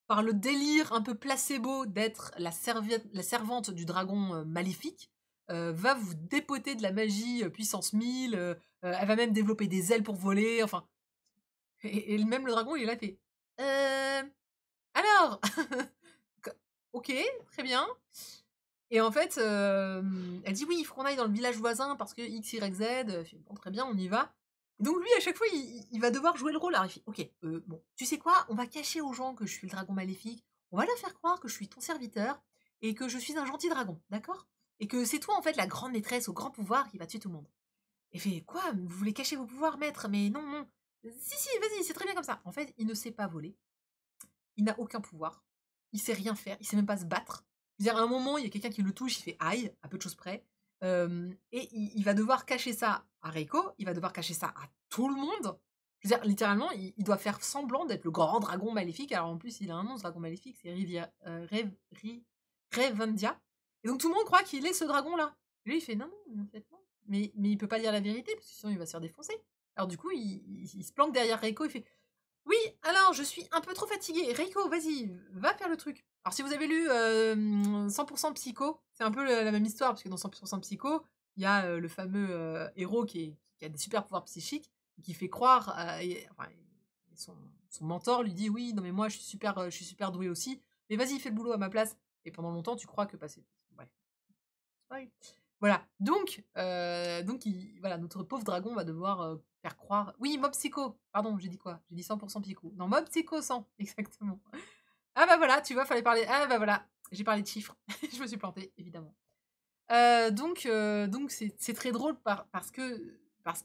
par le délire un peu placebo d'être la servante du dragon maléfique, va vous dépoter de la magie puissance 1000. Elle va même développer des ailes pour voler. Enfin, et même le dragon, il est là, il fait: Alors, ok, très bien. Et en fait, elle dit: «Oui, il faut qu'on aille dans le village voisin parce que X, Y, Z», je fais: «Bon, très bien, on y va». Donc lui, à chaque fois, il va devoir jouer le rôle. Alors il fait: «OK, bon, tu sais quoi? On va cacher aux gens que je suis le dragon maléfique. On va leur faire croire que je suis ton serviteur et que je suis un gentil dragon, d'accord? Et que c'est toi, en fait, la grande maîtresse au grand pouvoir qui va tuer tout le monde». Et fait: «Quoi? Vous voulez cacher vos pouvoirs, maître? Mais non, non». «Si, si, vas-y, c'est très bien comme ça». En fait, il ne sait pas voler, il n'a aucun pouvoir, il sait rien faire, il sait même pas se battre. Je veux dire, à un moment, il y a quelqu'un qui le touche, il fait aïe, à peu de choses près. Et il va devoir cacher ça à Reiko, il va devoir cacher ça à tout le monde. Je veux dire, littéralement, il doit faire semblant d'être le grand dragon maléfique. Alors en plus, il a un nom, ce dragon maléfique, c'est Revendia. Et donc tout le monde croit qu'il est ce dragon-là. Et lui, il fait non, non, mais en fait, non. Mais il peut pas dire la vérité, parce que sinon il va se faire défoncer. Alors du coup, il se planque derrière Reiko, il fait: «Oui, alors je suis un peu trop fatiguée. Reiko, vas-y, va faire le truc». Alors si vous avez lu 100% Psycho, c'est un peu la même histoire, parce que dans 100% Psycho, il y a le fameux héros qui a des super pouvoirs psychiques, et qui fait croire, enfin, son mentor lui dit: «Oui, non mais moi je suis super doué aussi, mais vas-y, fais le boulot à ma place». Et pendant longtemps, tu crois que passer. Bref, spoil. Voilà, donc voilà, notre pauvre dragon va devoir faire croire. Oui, Mob Psycho, pardon, j'ai dit quoi? J'ai dit 100% Psycho. Non, Mob Psycho 100, exactement. Ah bah voilà, tu vois, fallait parler. Ah bah voilà, j'ai parlé de chiffres. Je me suis plantée, évidemment. Donc c'est très drôle parce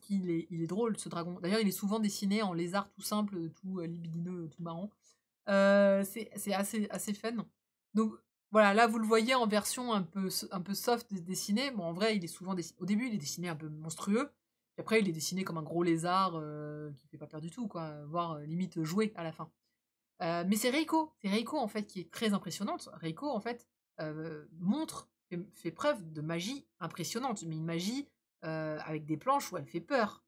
qu'il est drôle, ce dragon. D'ailleurs, il est souvent dessiné en lézard tout simple, tout libidineux, tout marrant. C'est assez fun. Donc voilà, là vous le voyez en version un peu soft dessiné. Bon, en vrai, il est souvent au début, il est dessiné un peu monstrueux. Puis après, il est dessiné comme un gros lézard qui fait pas peur du tout, quoi, voire limite joué à la fin. Mais c'est Reiko en fait qui est très impressionnante. Reiko en fait fait preuve de magie impressionnante, mais une magie avec des planches où elle fait peur.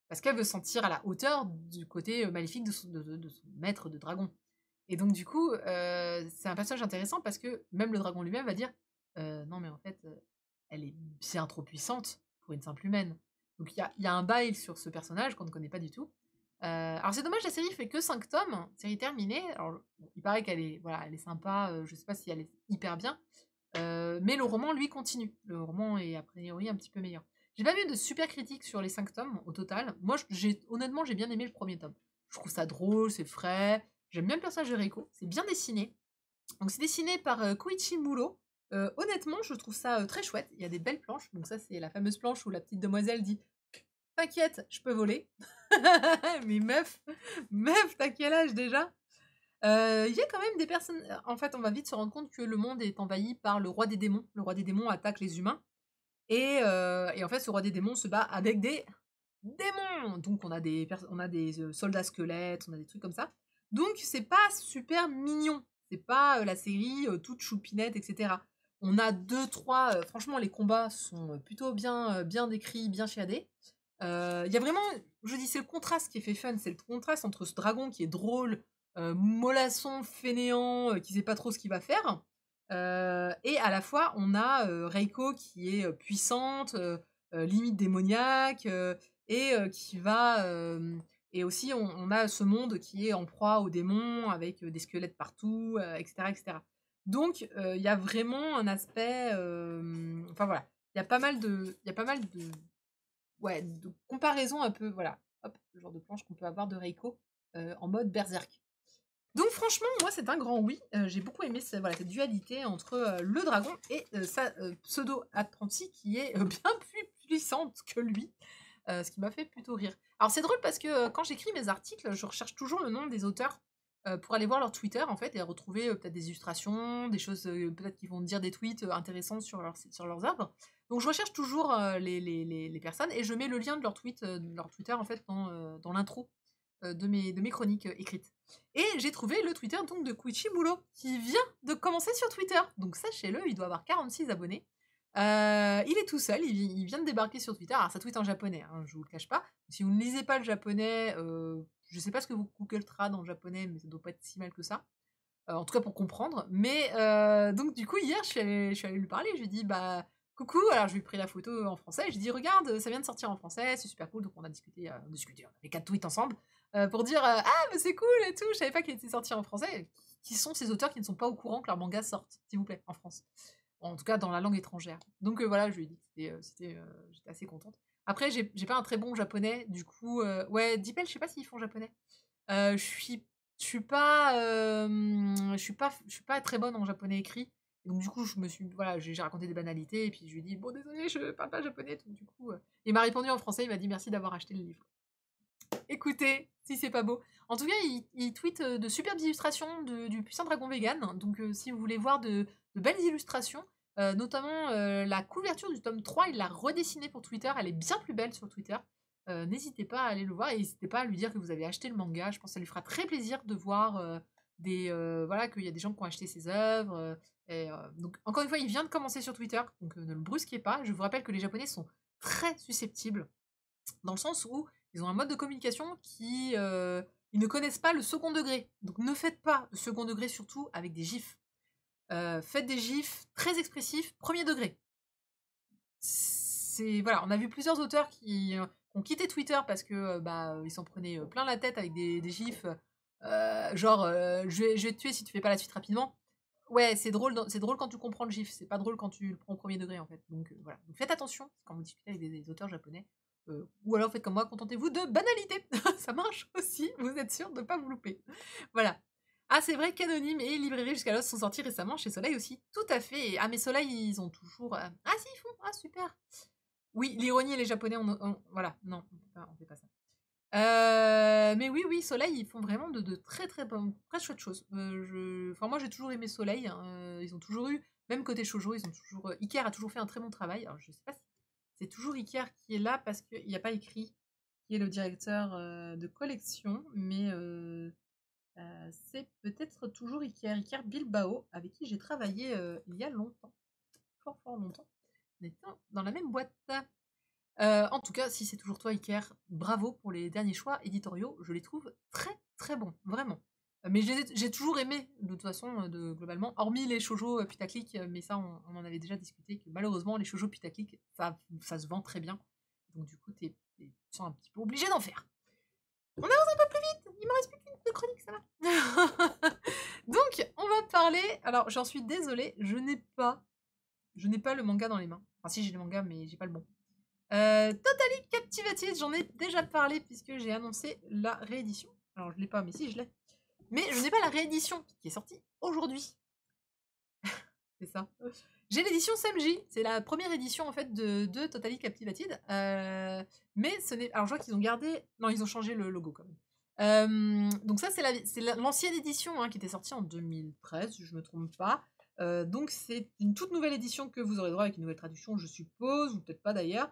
Parce qu'elle veut se sentir à la hauteur du côté maléfique de son maître de dragon. Et donc du coup, c'est un personnage intéressant parce que même le dragon lui-même va dire: «Non mais en fait, elle est bien trop puissante pour une simple humaine». Donc il y a un bail sur ce personnage qu'on ne connaît pas du tout. Alors c'est dommage, la série fait que 5 tomes, série terminée. Alors bon, il paraît qu'elle est voilà, elle est sympa, je sais pas si elle est hyper bien, mais le roman lui continue. Le roman est a priori un petit peu meilleur. J'ai pas vu de super critiques sur les 5 tomes au total. Moi honnêtement, j'ai bien aimé le premier tome. Je trouve ça drôle, c'est frais, j'aime bien le personnage de Reiko, c'est bien dessiné. Donc c'est dessiné par, Koichi Muro. Honnêtement, je trouve ça, très chouette. Il y a des belles planches, donc ça, c'est la fameuse planche où la petite demoiselle dit: «T'inquiète, je peux voler». Mais meuf, tu quel âge déjà? Il y a quand même des personnes en fait, on va vite se rendre compte que le monde est envahi par le roi des démons. Le roi des démons attaque les humains et en fait, ce roi des démons se bat avec des démons! Donc on a des, soldats squelettes, on a des trucs comme ça. Donc c'est pas super mignon. C'est pas, la série, toute choupinette et cetera. On a 2-3, franchement les combats sont plutôt bien décrits, bien chiadés. Il y a vraiment, je dis, c'est le contraste qui est fait fun, c'est le contraste entre ce dragon qui est drôle, mollasson, fainéant, qui sait pas trop ce qu'il va faire, et à la fois on a, Reiko qui est, puissante, limite démoniaque, qui va, et aussi on a ce monde qui est en proie aux démons avec, des squelettes partout, et cetera et cetera. Donc il y a vraiment un aspect, enfin voilà, il y a pas mal de ouais, de comparaison un peu, voilà, hop, le genre de planche qu'on peut avoir de Reiko, en mode berserk. Donc franchement, moi, c'est un grand oui. J'ai beaucoup aimé voilà, cette dualité entre, le dragon et sa, pseudo-apprentie qui est, bien plus puissante que lui, ce qui m'a fait plutôt rire. Alors c'est drôle parce que, quand j'écris mes articles, je recherche toujours le nom des auteurs, pour aller voir leur Twitter, en fait, et retrouver, peut-être des illustrations, des choses, peut-être qu'ils vont dire des tweets, intéressants sur leurs œuvres. Donc je recherche toujours, les personnes et je mets le lien de leur tweet, de leur Twitter, en fait, dans l'intro, de mes chroniques, écrites. Et j'ai trouvé le Twitter donc de Koichi Muro, qui vient de commencer sur Twitter. Donc sachez-le, il doit avoir 46 abonnés. Il est tout seul, il vient de débarquer sur Twitter. Alors ça tweet en japonais, hein, je vous le cache pas. Si vous ne lisez pas le japonais, je sais pas ce que vous Google Trad en japonais, mais ça doit pas être si mal que ça. En tout cas pour comprendre. Mais donc du coup hier je suis allée lui parler, je lui ai dit bah coucou, alors je lui ai pris la photo en français, je lui ai dit regarde, ça vient de sortir en français, c'est super cool. Donc on a discuté, on a fait 4 tweets ensemble, pour dire ah mais c'est cool et tout, je savais pas qu'il était sorti en français. Qui sont ces auteurs qui ne sont pas au courant que leur manga sortent, s'il vous plaît, en France? En tout cas dans la langue étrangère. Donc voilà, je lui ai dit que j'étais assez contente. Après j'ai pas un très bon japonais, du coup, ouais, Dipel, je sais pas s'ils font japonais. Je suis pas très bonne en japonais écrit. Donc du coup, voilà, j'ai raconté des banalités et puis je lui ai dit: «Bon désolé, je parle pas japonais», donc du coup, il m'a répondu en français, il m'a dit: «Merci d'avoir acheté le livre». Écoutez, si c'est pas beau. En tout cas, il tweet, de superbes illustrations du puissant dragon vegan, donc si vous voulez voir de belles illustrations, notamment, la couverture du tome 3, il l'a redessinée pour Twitter, elle est bien plus belle sur Twitter. N'hésitez pas à aller le voir et n'hésitez pas à lui dire que vous avez acheté le manga. Je pense que ça lui fera très plaisir de voir, voilà, qu'il y a des gens qui ont acheté ses œuvres, donc encore une fois, il vient de commencer sur Twitter, donc ne le brusquez pas. Je vous rappelle que les japonais sont très susceptibles, dans le sens où ils ont un mode de communication ils ne connaissent pas le second degré. Donc ne faites pas le second degré, surtout avec des gifs. Faites des gifs très expressifs, premier degré. Voilà, on a vu plusieurs auteurs qui ont quitté Twitter parce que ils s'en prenaient plein la tête avec des gifs, genre je vais te tuer si tu fais pas la suite rapidement. Ouais, c'est drôle quand tu comprends le gif, c'est pas drôle quand tu le prends au premier degré en fait. Donc voilà. Donc faites attention quand vous discutez avec des auteurs japonais. Ou alors faites comme moi, contentez-vous de banalité. Ça marche aussi, vous êtes sûr de ne pas vous louper. Voilà. Ah, c'est vrai qu'Anonyme et Librairie jusqu'à l'os sont sortis récemment chez Soleil aussi. Tout à fait. Ah, mais Soleil, ils ont toujours. Ah, si, ils font. Ah, super. Oui, l'ironie et les Japonais, voilà. Non, on fait pas ça. Mais oui, oui, Soleil, ils font vraiment de très très bonnes, très chouettes choses. Enfin, moi, j'ai toujours aimé Soleil, hein. Ils ont toujours eu, même côté shoujo, ils ont toujours. Iker a toujours fait un très bon travail. Alors, je sais pas si c'est toujours Iker qui est là parce qu'il n'y a pas écrit qui est le directeur de collection, mais c'est peut-être toujours Iker Bilbao, avec qui j'ai travaillé il y a longtemps, fort fort longtemps. On était dans la même boîte. En tout cas, si c'est toujours toi, Iker, bravo pour les derniers choix éditoriaux. Je les trouve très très bons, vraiment. Mais j'ai toujours aimé, de toute façon, globalement, hormis les shoujo putaclic, mais ça, on en avait déjà discuté, que malheureusement, les shoujo putaclic, ça se vend très bien. Donc du coup, tu sens un petit peu obligé d'en faire. On avance un peu plus vite, il me reste plus qu'une chronique, ça va. Donc, on va parler. Alors, j'en suis désolée, je n'ai pas le manga dans les mains. Enfin, si j'ai le manga, mais j'ai pas le bon. Totally Captivated, j'en ai déjà parlé puisque j'ai annoncé la réédition. Alors je l'ai pas, mais si je l'ai. Mais je n'ai pas la réédition qui est sortie aujourd'hui. C'est ça. J'ai l'édition Samji, c'est la première édition en fait de Totally Captivated. Mais ce n'est. Alors je vois qu'ils ont gardé. Non, ils ont changé le logo quand même. Donc ça c'est l'ancienne édition hein, qui était sortie en 2013, si je me trompe pas. Donc c'est une toute nouvelle édition que vous aurez droit avec une nouvelle traduction, je suppose, ou peut-être pas d'ailleurs,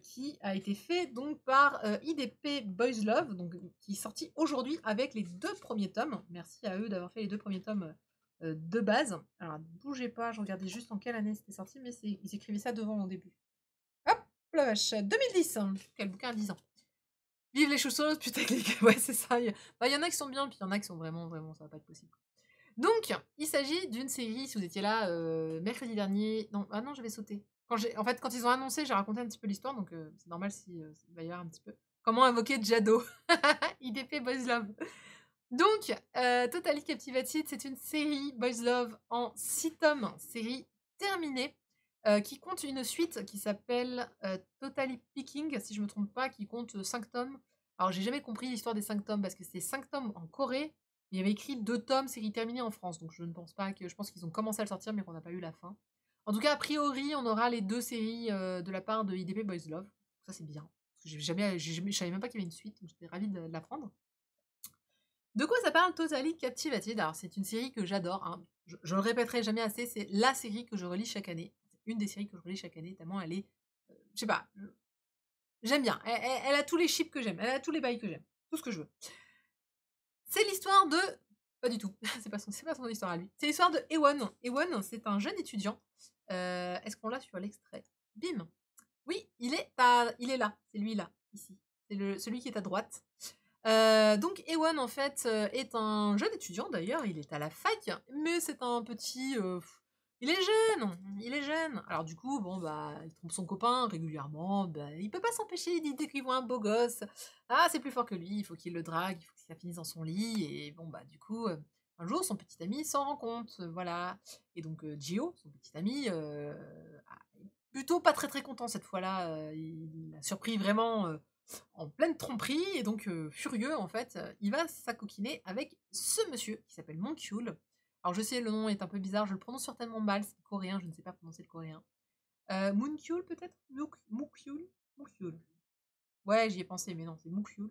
qui a été fait donc par IDP Boys Love, donc qui est sorti aujourd'hui avec les 2 premiers tomes. Merci à eux d'avoir fait les 2 premiers tomes de base. Alors, bougez pas, je regardais juste en quelle année c'était sorti, mais ils écrivaient ça devant au début. Hop, la vache, 2010. Quel bouquin à 10 ans. Vive les choses plus techniques. Ouais, c'est ça. Il y en a qui sont bien, puis il y en a qui sont vraiment, vraiment, ça va pas être possible. Donc, il s'agit d'une série, si vous étiez là mercredi dernier. Non, ah non, j'avais sauté. En fait, quand ils ont annoncé, j'ai raconté un petit peu l'histoire, donc c'est normal si il va y avoir un petit peu. Comment invoquer Jado IDP Boys Love. Donc, Totally Captivated, c'est une série Boys Love en 6 tomes, série terminée, qui compte une suite qui s'appelle Totally Picking, si je me trompe pas, qui compte 5 tomes. Alors, j'ai jamais compris l'histoire des 5 tomes parce que c'est 5 tomes en Corée. Il y avait écrit 2 tomes, série terminée en France, donc je ne pense pas que. Je pense qu'ils ont commencé à le sortir, mais qu'on n'a pas eu la fin. En tout cas, a priori, on aura les 2 séries de la part de IDP Boys Love. Ça, c'est bien. Parce que je savais même pas qu'il y avait une suite, donc j'étais ravie de l'apprendre. De quoi ça parle Totally Captivated? Alors, c'est une série que j'adore, hein. Je le répéterai jamais assez, c'est la série que je relis chaque année. C'est une des séries que je relis chaque année, tellement elle est. Je sais pas, j'aime bien. Elle a tous les chips que j'aime, elle a tous les bails que j'aime, tout ce que je veux. C'est l'histoire de. Pas du tout, c'est pas son histoire à lui. C'est l'histoire de Ewan. Ewan, c'est un jeune étudiant. Est-ce qu'on l'a sur l'extrait? Bim! Oui, il est là, c'est lui là, ici. C'est celui qui est à droite. Donc Ewan en fait est un jeune étudiant d'ailleurs, il est à la fac, mais c'est un petit. Il est jeune. Alors du coup, bon bah, il trompe son copain régulièrement, bah, il peut pas s'empêcher dès qu'il voit un beau gosse. Ah, c'est plus fort que lui, il faut qu'il le drague, il faut que ça finisse dans son lit, et bon bah du coup, un jour son petit ami s'en rend compte, voilà. Et donc Gio, son petit ami, est plutôt pas très très content cette fois-là, il a surpris vraiment. En pleine tromperie et donc furieux en fait, il va s'acoquiner avec ce monsieur qui s'appelle Monkyul. Alors je sais le nom est un peu bizarre, je le prononce certainement mal, c'est coréen, je ne sais pas prononcer le coréen. Moonkyul peut-être? Mookyul? Mookyul. Ouais, j'y ai pensé, mais non, c'est Mookyul.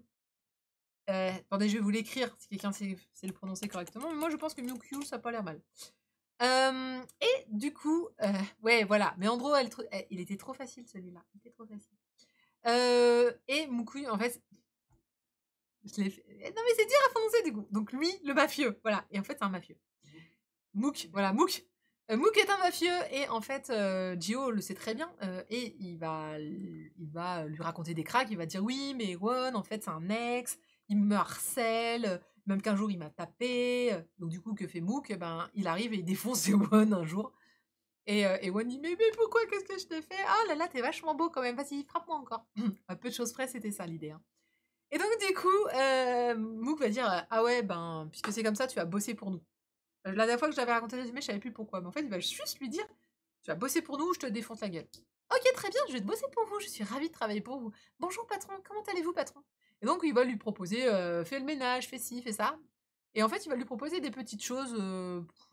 Attendez, je vais vous l'écrire si quelqu'un sait le prononcer correctement, mais moi je pense que Mookyul ça a pas l'air mal. Et du coup, ouais voilà, mais en gros, il était trop facile celui-là, il était trop facile. Et Mukui, en fait, je l'ai fait. Non, mais c'est dur à prononcer du coup. Donc lui, le mafieux, voilà. Et en fait, c'est un mafieux. Mook, voilà, Mook. Mook est un mafieux et en fait, Gio le sait très bien et il va lui raconter des cracks. Il va dire oui, mais Won, en fait, c'est un ex. Il me harcèle. Même qu'un jour, il m'a tapé. Donc du coup, que fait Mook? Eh ben, il arrive et il défonce Won un jour. Et Won dit mais pourquoi? Qu'est-ce que je t'ai fait? Ah là là, t'es vachement beau quand même. Vas-y, frappe-moi encore. À peu de choses près, c'était ça l'idée. Hein. Et donc, du coup, Mook va dire ah ouais, ben, puisque c'est comme ça, tu vas bosser pour nous. La dernière fois que je l'avais raconté le résumé, je savais plus pourquoi. Mais en fait, il va juste lui dire tu vas bosser pour nous, je te défonce la gueule. Ok, très bien, je vais te bosser pour vous, je suis ravie de travailler pour vous. Bonjour patron, comment allez-vous patron? Et donc, il va lui proposer fais le ménage, fais ci, fais ça. Et en fait, il va lui proposer des petites choses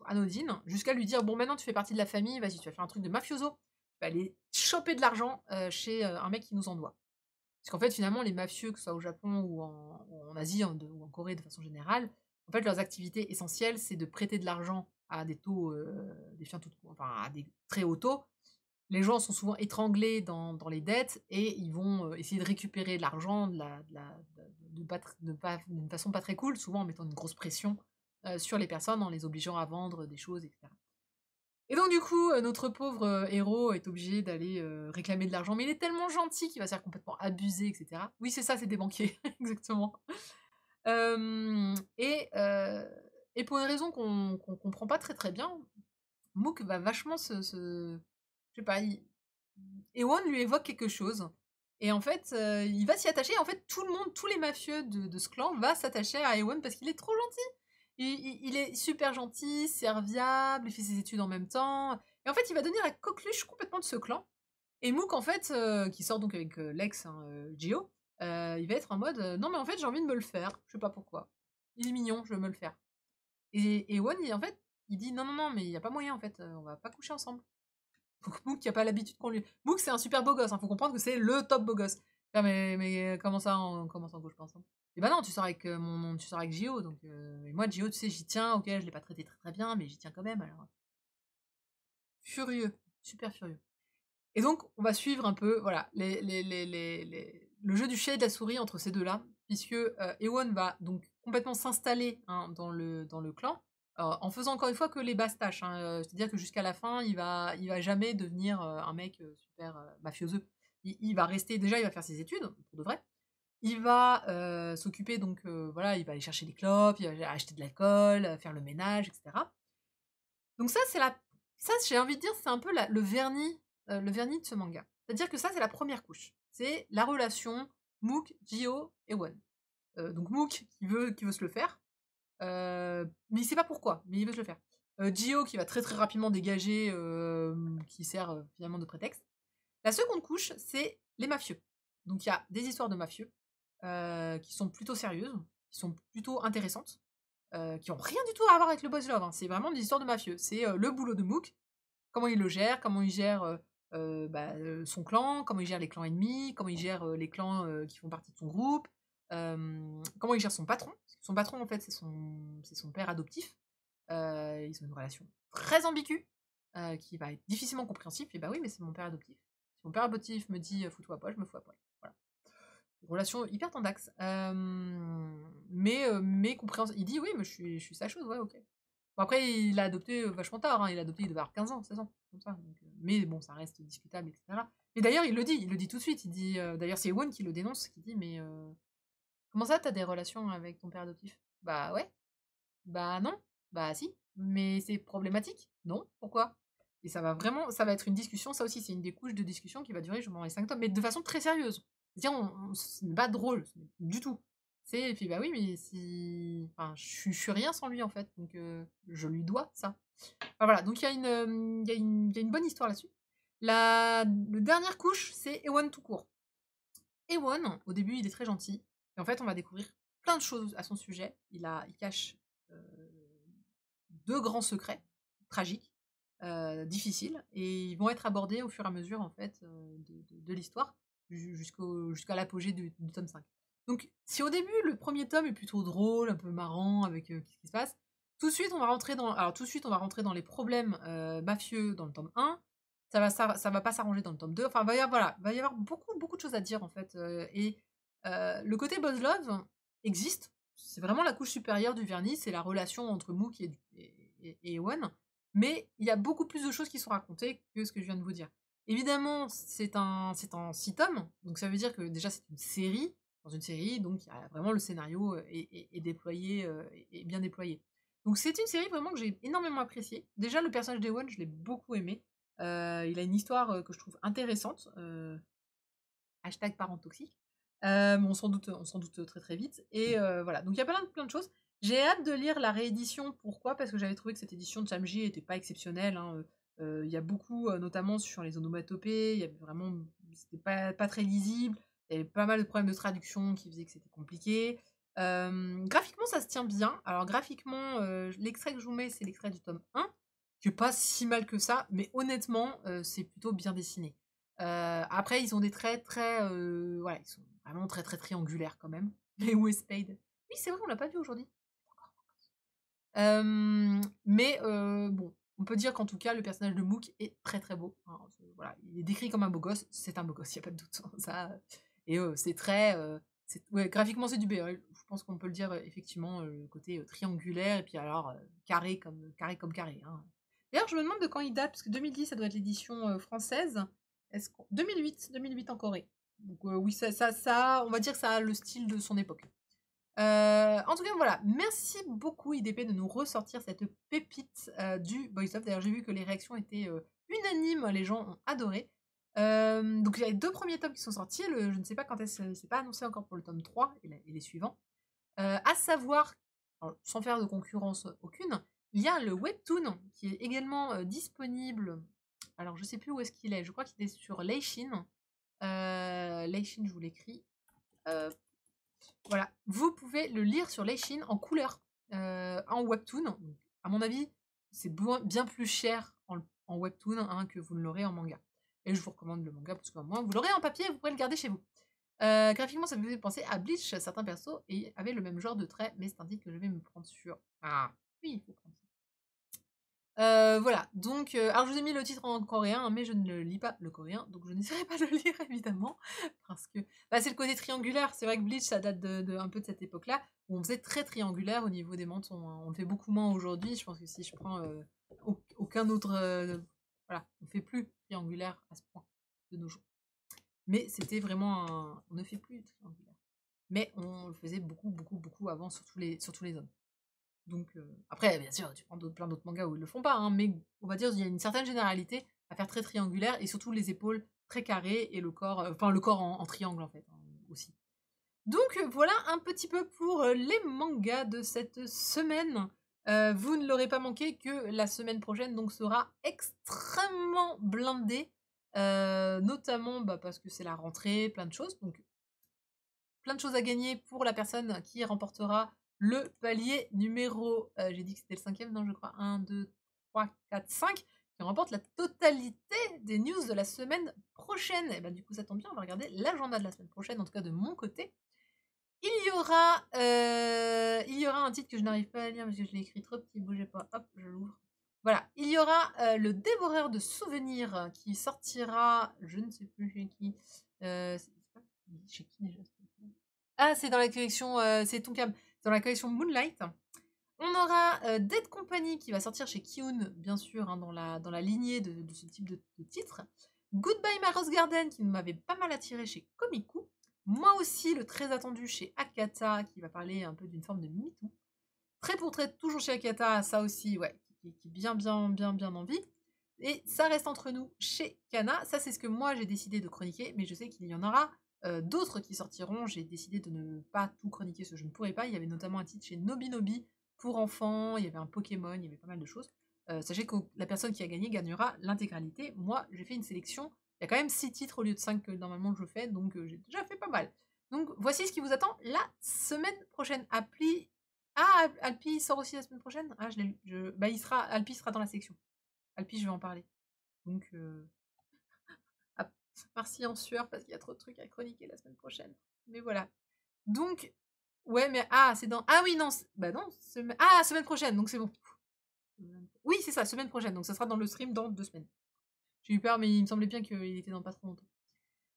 anodines, jusqu'à lui dire bon, maintenant tu fais partie de la famille, vas-y, tu vas faire un truc de mafioso. Tu vas aller choper de l'argent chez un mec qui nous en doit. Parce qu'en fait, finalement, les mafieux, que ce soit au Japon ou en Asie ou en Corée de façon générale, en fait, leurs activités essentielles, c'est de prêter de l'argent à des taux, enfin, à des très hauts taux. Les gens sont souvent étranglés dans les dettes et ils vont essayer de récupérer de l'argent d'une façon pas très cool, souvent en mettant une grosse pression sur les personnes, en les obligeant à vendre des choses, etc. Et donc du coup, notre pauvre héros est obligé d'aller réclamer de l'argent, mais il est tellement gentil qu'il va se faire complètement abuser, etc. Oui, c'est ça, c'est des banquiers, exactement. Et pour une raison qu'on comprend pas très très bien, Mook va vachement je sais pas, Ewan lui évoque quelque chose. Et en fait, il va s'y attacher. En fait, tout le monde, tous les mafieux de ce clan va s'attacher à Ewan parce qu'il est trop gentil. Il est super gentil, serviable, il fait ses études en même temps. Et en fait, il va devenir la coqueluche complètement de ce clan. Et Mook, en fait, qui sort donc avec l'ex, hein, Gio, il va être en mode non, mais en fait, j'ai envie de me le faire. Je sais pas pourquoi. Il est mignon, je veux me le faire. Et Ewan, en fait, il dit non, non, non, mais il n'y a pas moyen, en fait, on va pas coucher ensemble. Donc Mook, qui a pas l'habitude qu'on lui. Mook, c'est un super beau gosse, hein, faut comprendre que c'est le top beau gosse. Ah, mais comment ça, comment ça, on couche pas ensemble? Et bah non, tu sors avec Gio, donc et moi Gio, tu sais, j'y tiens, ok, je l'ai pas traité très très bien, mais j'y tiens quand même, alors. Furieux, super furieux. Et donc, on va suivre un peu, voilà, le jeu du chat et de la souris entre ces deux-là, puisque Ewan va donc complètement s'installer hein, dans le clan. En faisant encore une fois que les basses tâches, hein, c'est-à-dire que jusqu'à la fin, il va jamais devenir, un mec, super, mafieux. Il va rester déjà, il va faire ses études, pour de vrai. Il va, s'occuper donc, voilà, il va aller chercher des clopes, il va acheter de l'alcool, faire le ménage et cetera. Donc ça, j'ai envie de dire, c'est un peu le vernis de ce manga. C'est-à-dire que ça, c'est la première couche. C'est la relation Mook, Gio et Won. Donc Mook qui veut se le faire, mais il sait pas pourquoi, mais il veut se le faire. Gio qui va très, très rapidement dégager, qui sert, finalement de prétexte. La seconde couche, c'est les mafieux. Donc il y a des histoires de mafieux, qui sont plutôt sérieuses, qui sont plutôt intéressantes, qui ont rien du tout à voir avec le boys love, hein. C'est vraiment des histoires de mafieux. C'est, le boulot de Mook, comment il le gère, comment il gère, son clan, comment il gère les clans ennemis, comment il gère, les clans, qui font partie de son groupe, comment il gère son patron. Parce que son patron, en fait, c'est son père adoptif. Ils ont une relation très ambiguë, qui va être difficilement compréhensible. Et bah oui, mais c'est mon père adoptif. Si mon père adoptif me dit: «Fous-toi à poil», je me fous à poil. Voilà. Relation hyper tendax, mais compréhensible. Il dit: «Oui, mais je suis sa chose, ouais, OK». Bon après il l'a adopté, vachement tard, hein, il l'a adopté, il devait avoir 15 ans, 16 ans, comme ça, donc mais bon, ça reste discutable et cetera. Et d'ailleurs il le dit tout de suite, il dit, d'ailleurs c'est Ewan qui le dénonce, qui dit: «Mais, comment ça tu as des relations avec ton père adoptif?» «Bah ouais». «Bah non». «Bah si». «Mais c'est problématique». «Non, pourquoi?» Et ça va être une discussion, ça aussi c'est une des couches de discussion qui va durer, je les 5 tomes, mais de façon très sérieuse. C'est-à-dire ce n'est pas drôle, du tout. C'est et puis bah oui, mais si enfin je suis rien sans lui en fait, donc je lui dois ça. Enfin voilà, donc il y a une bonne histoire là-dessus. Le dernière couche, c'est Ewan tout court. Ewan, au début, il est très gentil et en fait, on va découvrir plein de choses à son sujet. Il cache, heu, 2 grands secrets tragiques, difficiles, et ils vont être abordés au fur et à mesure en fait, de l'histoire jusqu'à l'apogée du tome 5. Donc si au début, le premier tome est plutôt drôle, un peu marrant avec, qu'est-ce qui se passe? Tout de suite, on va rentrer dans les problèmes, mafieux dans le tome 1. Ça va pas s'arranger dans le tome 2. Enfin, va y avoir beaucoup, beaucoup de choses à dire en fait, le côté Buzz Love existe. C'est vraiment la couche supérieure du vernis, c'est la relation entre Mook et Ewan, mais il y a beaucoup plus de choses qui sont racontées que ce que je viens de vous dire. Évidemment, c'est en 6 tomes, donc ça veut dire que déjà c'est une série. Dans une série, donc il y a vraiment le scénario, est déployé, est bien déployé. Donc c'est une série vraiment que j'ai énormément appréciée. Déjà le personnage d'Ewan, je l'ai beaucoup aimé. Il a une histoire, que je trouve intéressante, hashtag parent toxique. Mais on s'en doute très, très vite, et voilà. Donc il y a plein de choses. J'ai hâte de lire la réédition. Pourquoi? Parce que j'avais trouvé que cette édition de Chamji était pas exceptionnelle, hein, il y a beaucoup, notamment sur les onomatopées, il y avait vraiment c'était pas très lisible. Il y avait pas mal de problèmes de traduction qui faisaient que c'était compliqué. Graphiquement, ça se tient bien. Alors graphiquement, l'extrait que je vous mets, c'est l'extrait du tome 1, qui est pas si mal que ça, mais honnêtement, c'est plutôt bien dessiné. Après, ils ont des traits très, voilà, ils sont vraiment très, très triangulaires quand même. Les West Spade. Oui, c'est vrai, on l'a pas vu aujourd'hui. Mais bon, on peut dire qu'en tout cas, le personnage de Mook est très, très beau, hein. Voilà, il est décrit comme un beau gosse, c'est un beau gosse, il y a pas de doute, hein, ça, et c'est très, ouais, graphiquement, c'est du B, ouais, je pense qu'on peut le dire, effectivement, le côté, triangulaire et puis alors, carré comme carré, hein. D'ailleurs, je me demande de quand il date, parce que 2010, ça doit être l'édition, française. Est-ce qu'on 2008 en Corée. Donc oui, on va dire que ça a le style de son époque. En tout cas, voilà, merci beaucoup IDP de nous ressortir cette pépite, du Boys Love. D'ailleurs, j'ai vu que les réactions étaient, unanimes, les gens ont adoré. Donc il y a les 2 premiers tomes qui sont sortis, je ne sais pas quand est-ce c'est pas annoncé encore pour le tome 3 et les suivants. À savoir, alors sans faire de concurrence aucune, il y a le webtoon qui est également, disponible. Alors je sais plus où est-ce qu'il est, je crois qu'il est sur Leishin. Leishin, je vous l'écris. Heu voilà, vous pouvez le lire sur Leishin en couleur, en webtoon. Donc, à mon avis, c'est bien plus cher en webtoon, hein, que vous ne l'aurez en manga. Et je vous recommande le manga parce qu'au moins vous l'aurez en papier et vous pourrez le garder chez vous. Graphiquement, ça me fait penser à Bleach, certains persos et avaient le même genre de traits, mais c'est un titre que je vais me prendre sur. Ah oui, il faut prendre ça. Voilà, donc alors je vous ai mis le titre en coréen, hein, mais je ne lis pas le coréen, donc je n'essaierai pas de le lire évidemment, parce que, bah, c'est le côté triangulaire. C'est vrai que Bleach, ça date de un peu de cette époque-là, où on faisait très triangulaire au niveau des mentons, hein. On le fait beaucoup moins aujourd'hui. Je pense que si je prends, aucun autre, voilà, on fait plus triangulaire à ce point de nos jours. Mais c'était vraiment un on ne fait plus triangulaire. Mais on le faisait beaucoup, beaucoup, beaucoup avant, surtout les hommes. Donc, après, bien sûr, tu prends plein d'autres mangas où ils le font pas, hein, mais on va dire il y a une certaine généralité à faire très triangulaire et surtout les épaules très carrées et le corps, enfin le corps en triangle en fait, hein, aussi. Donc, voilà un petit peu pour les mangas de cette semaine. Vous ne l'aurez pas manqué que la semaine prochaine donc sera extrêmement blindée, notamment bah, parce que c'est la rentrée, plein de choses. Donc plein de choses à gagner pour la personne qui remportera le palier numéro, j'ai dit que c'était le cinquième, non je crois, un, deux, trois, quatre, 5, qui remporte la totalité des news de la semaine prochaine. Et bah du coup ça tombe bien, on va regarder l'agenda de la semaine prochaine, en tout cas de mon côté. Il y aura un titre que je n'arrive pas à lire parce que je l'ai écrit trop petit, bougez pas, hop, je l'ouvre. Voilà, il y aura le Dévoreur de souvenirs qui sortira, je ne sais plus chez qui. C'est pas chez qui déjà? Ah, c'est dans la collection, c'est Tonkam, c'est dans la collection Moonlight. On aura Dead Company qui va sortir chez Kiun, bien sûr, hein, dans la lignée de ce type de titre. Goodbye My Rose Garden qui m'avait pas mal attiré chez Komiku. Moi aussi, le très attendu chez Akata qui va parler un peu d'une forme de MeToo. Très pour très, toujours chez Akata, ça aussi, ouais, qui bien, bien, bien, bien envie. Et ça reste entre nous chez Kana. Ça, c'est ce que moi j'ai décidé de chroniquer, mais je sais qu'il y en aura d'autres qui sortiront. J'ai décidé de ne pas tout chroniquer, ce que je ne pourrais pas. Il y avait notamment un titre chez Nobinobi pour enfants, il y avait un Pokémon, il y avait pas mal de choses. Sachez que la personne qui a gagné gagnera l'intégralité. Moi, j'ai fait une sélection. Il y a quand même 6 titres au lieu de 5 que normalement je fais, donc j'ai déjà fait pas mal. Donc voici ce qui vous attend la semaine prochaine. Alpi sort aussi la semaine prochaine? Ah, je l'ai lu. Bah, Alpi sera dans la section. Alpi, je vais en parler. Donc, ah, merci en sueur parce qu'il y a trop de trucs à chroniquer la semaine prochaine. Mais voilà. Donc, ouais, mais c'est dans. Ah oui, non, bah non, semaine prochaine, donc c'est bon. Oui, c'est ça, semaine prochaine, donc ça sera dans le stream dans 2 semaines. J'ai eu peur, mais il me semblait bien qu'il était dans pas trop longtemps.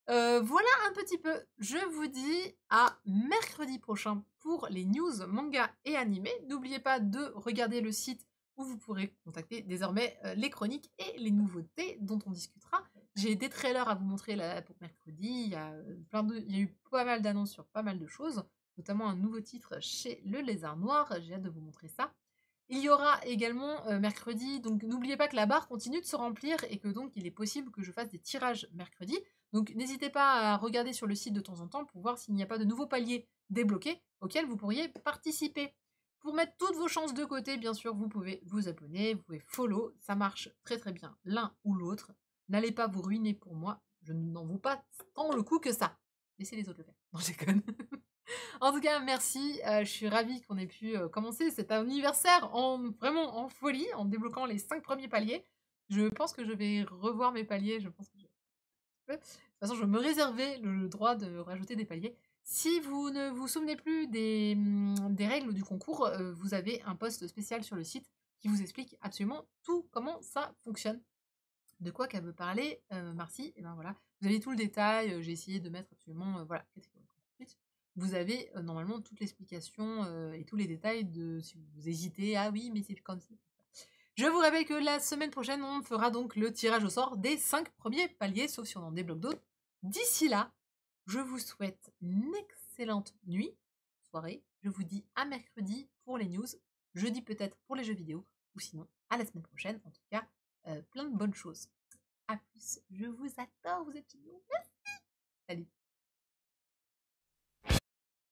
Voilà un petit peu. Je vous dis à mercredi prochain pour les news manga et animés. N'oubliez pas de regarder le site où vous pourrez contacter désormais les chroniques et les nouveautés dont on discutera. J'ai des trailers à vous montrer là pour mercredi. Il y a eu pas mal d'annonces sur pas mal de choses, notamment un nouveau titre chez Le Lézard Noir. J'ai hâte de vous montrer ça. Il y aura également mercredi, donc n'oubliez pas que la barre continue de se remplir et que donc il est possible que je fasse des tirages mercredi. Donc n'hésitez pas à regarder sur le site de temps en temps pour voir s'il n'y a pas de nouveaux paliers débloqués auxquels vous pourriez participer. Pour mettre toutes vos chances de côté, bien sûr, vous pouvez vous abonner, vous pouvez follow, ça marche très très bien l'un ou l'autre. N'allez pas vous ruiner pour moi, je n'en vaux pas tant le coup que ça. Laissez les autres le faire. Non, je déconne. En tout cas, merci. Je suis ravie qu'on ait pu commencer cet anniversaire vraiment en folie, en débloquant les 5 premiers paliers. Je pense que je vais revoir mes paliers. Je pense que de toute façon, je me réservais le droit de rajouter des paliers. Si vous ne vous souvenez plus des règles du concours, vous avez un post spécial sur le site qui vous explique absolument tout comment ça fonctionne. De quoi qu'elle veut parler, Marcy, et ben voilà, vous avez tout le détail, j'ai essayé de mettre absolument, voilà, catégorie complète. Vous avez normalement toute l'explication et tous les détails de si vous hésitez, ah oui, mais c'est comme ça. Je vous rappelle que la semaine prochaine, on fera donc le tirage au sort des 5 premiers paliers, sauf si on en débloque d'autres. D'ici là, je vous souhaite une excellente nuit, soirée. Je vous dis à mercredi pour les news, jeudi peut-être pour les jeux vidéo, ou sinon à la semaine prochaine. En tout cas, plein de bonnes choses. À plus, je vous adore, vous êtes géniaux. Merci. Salut.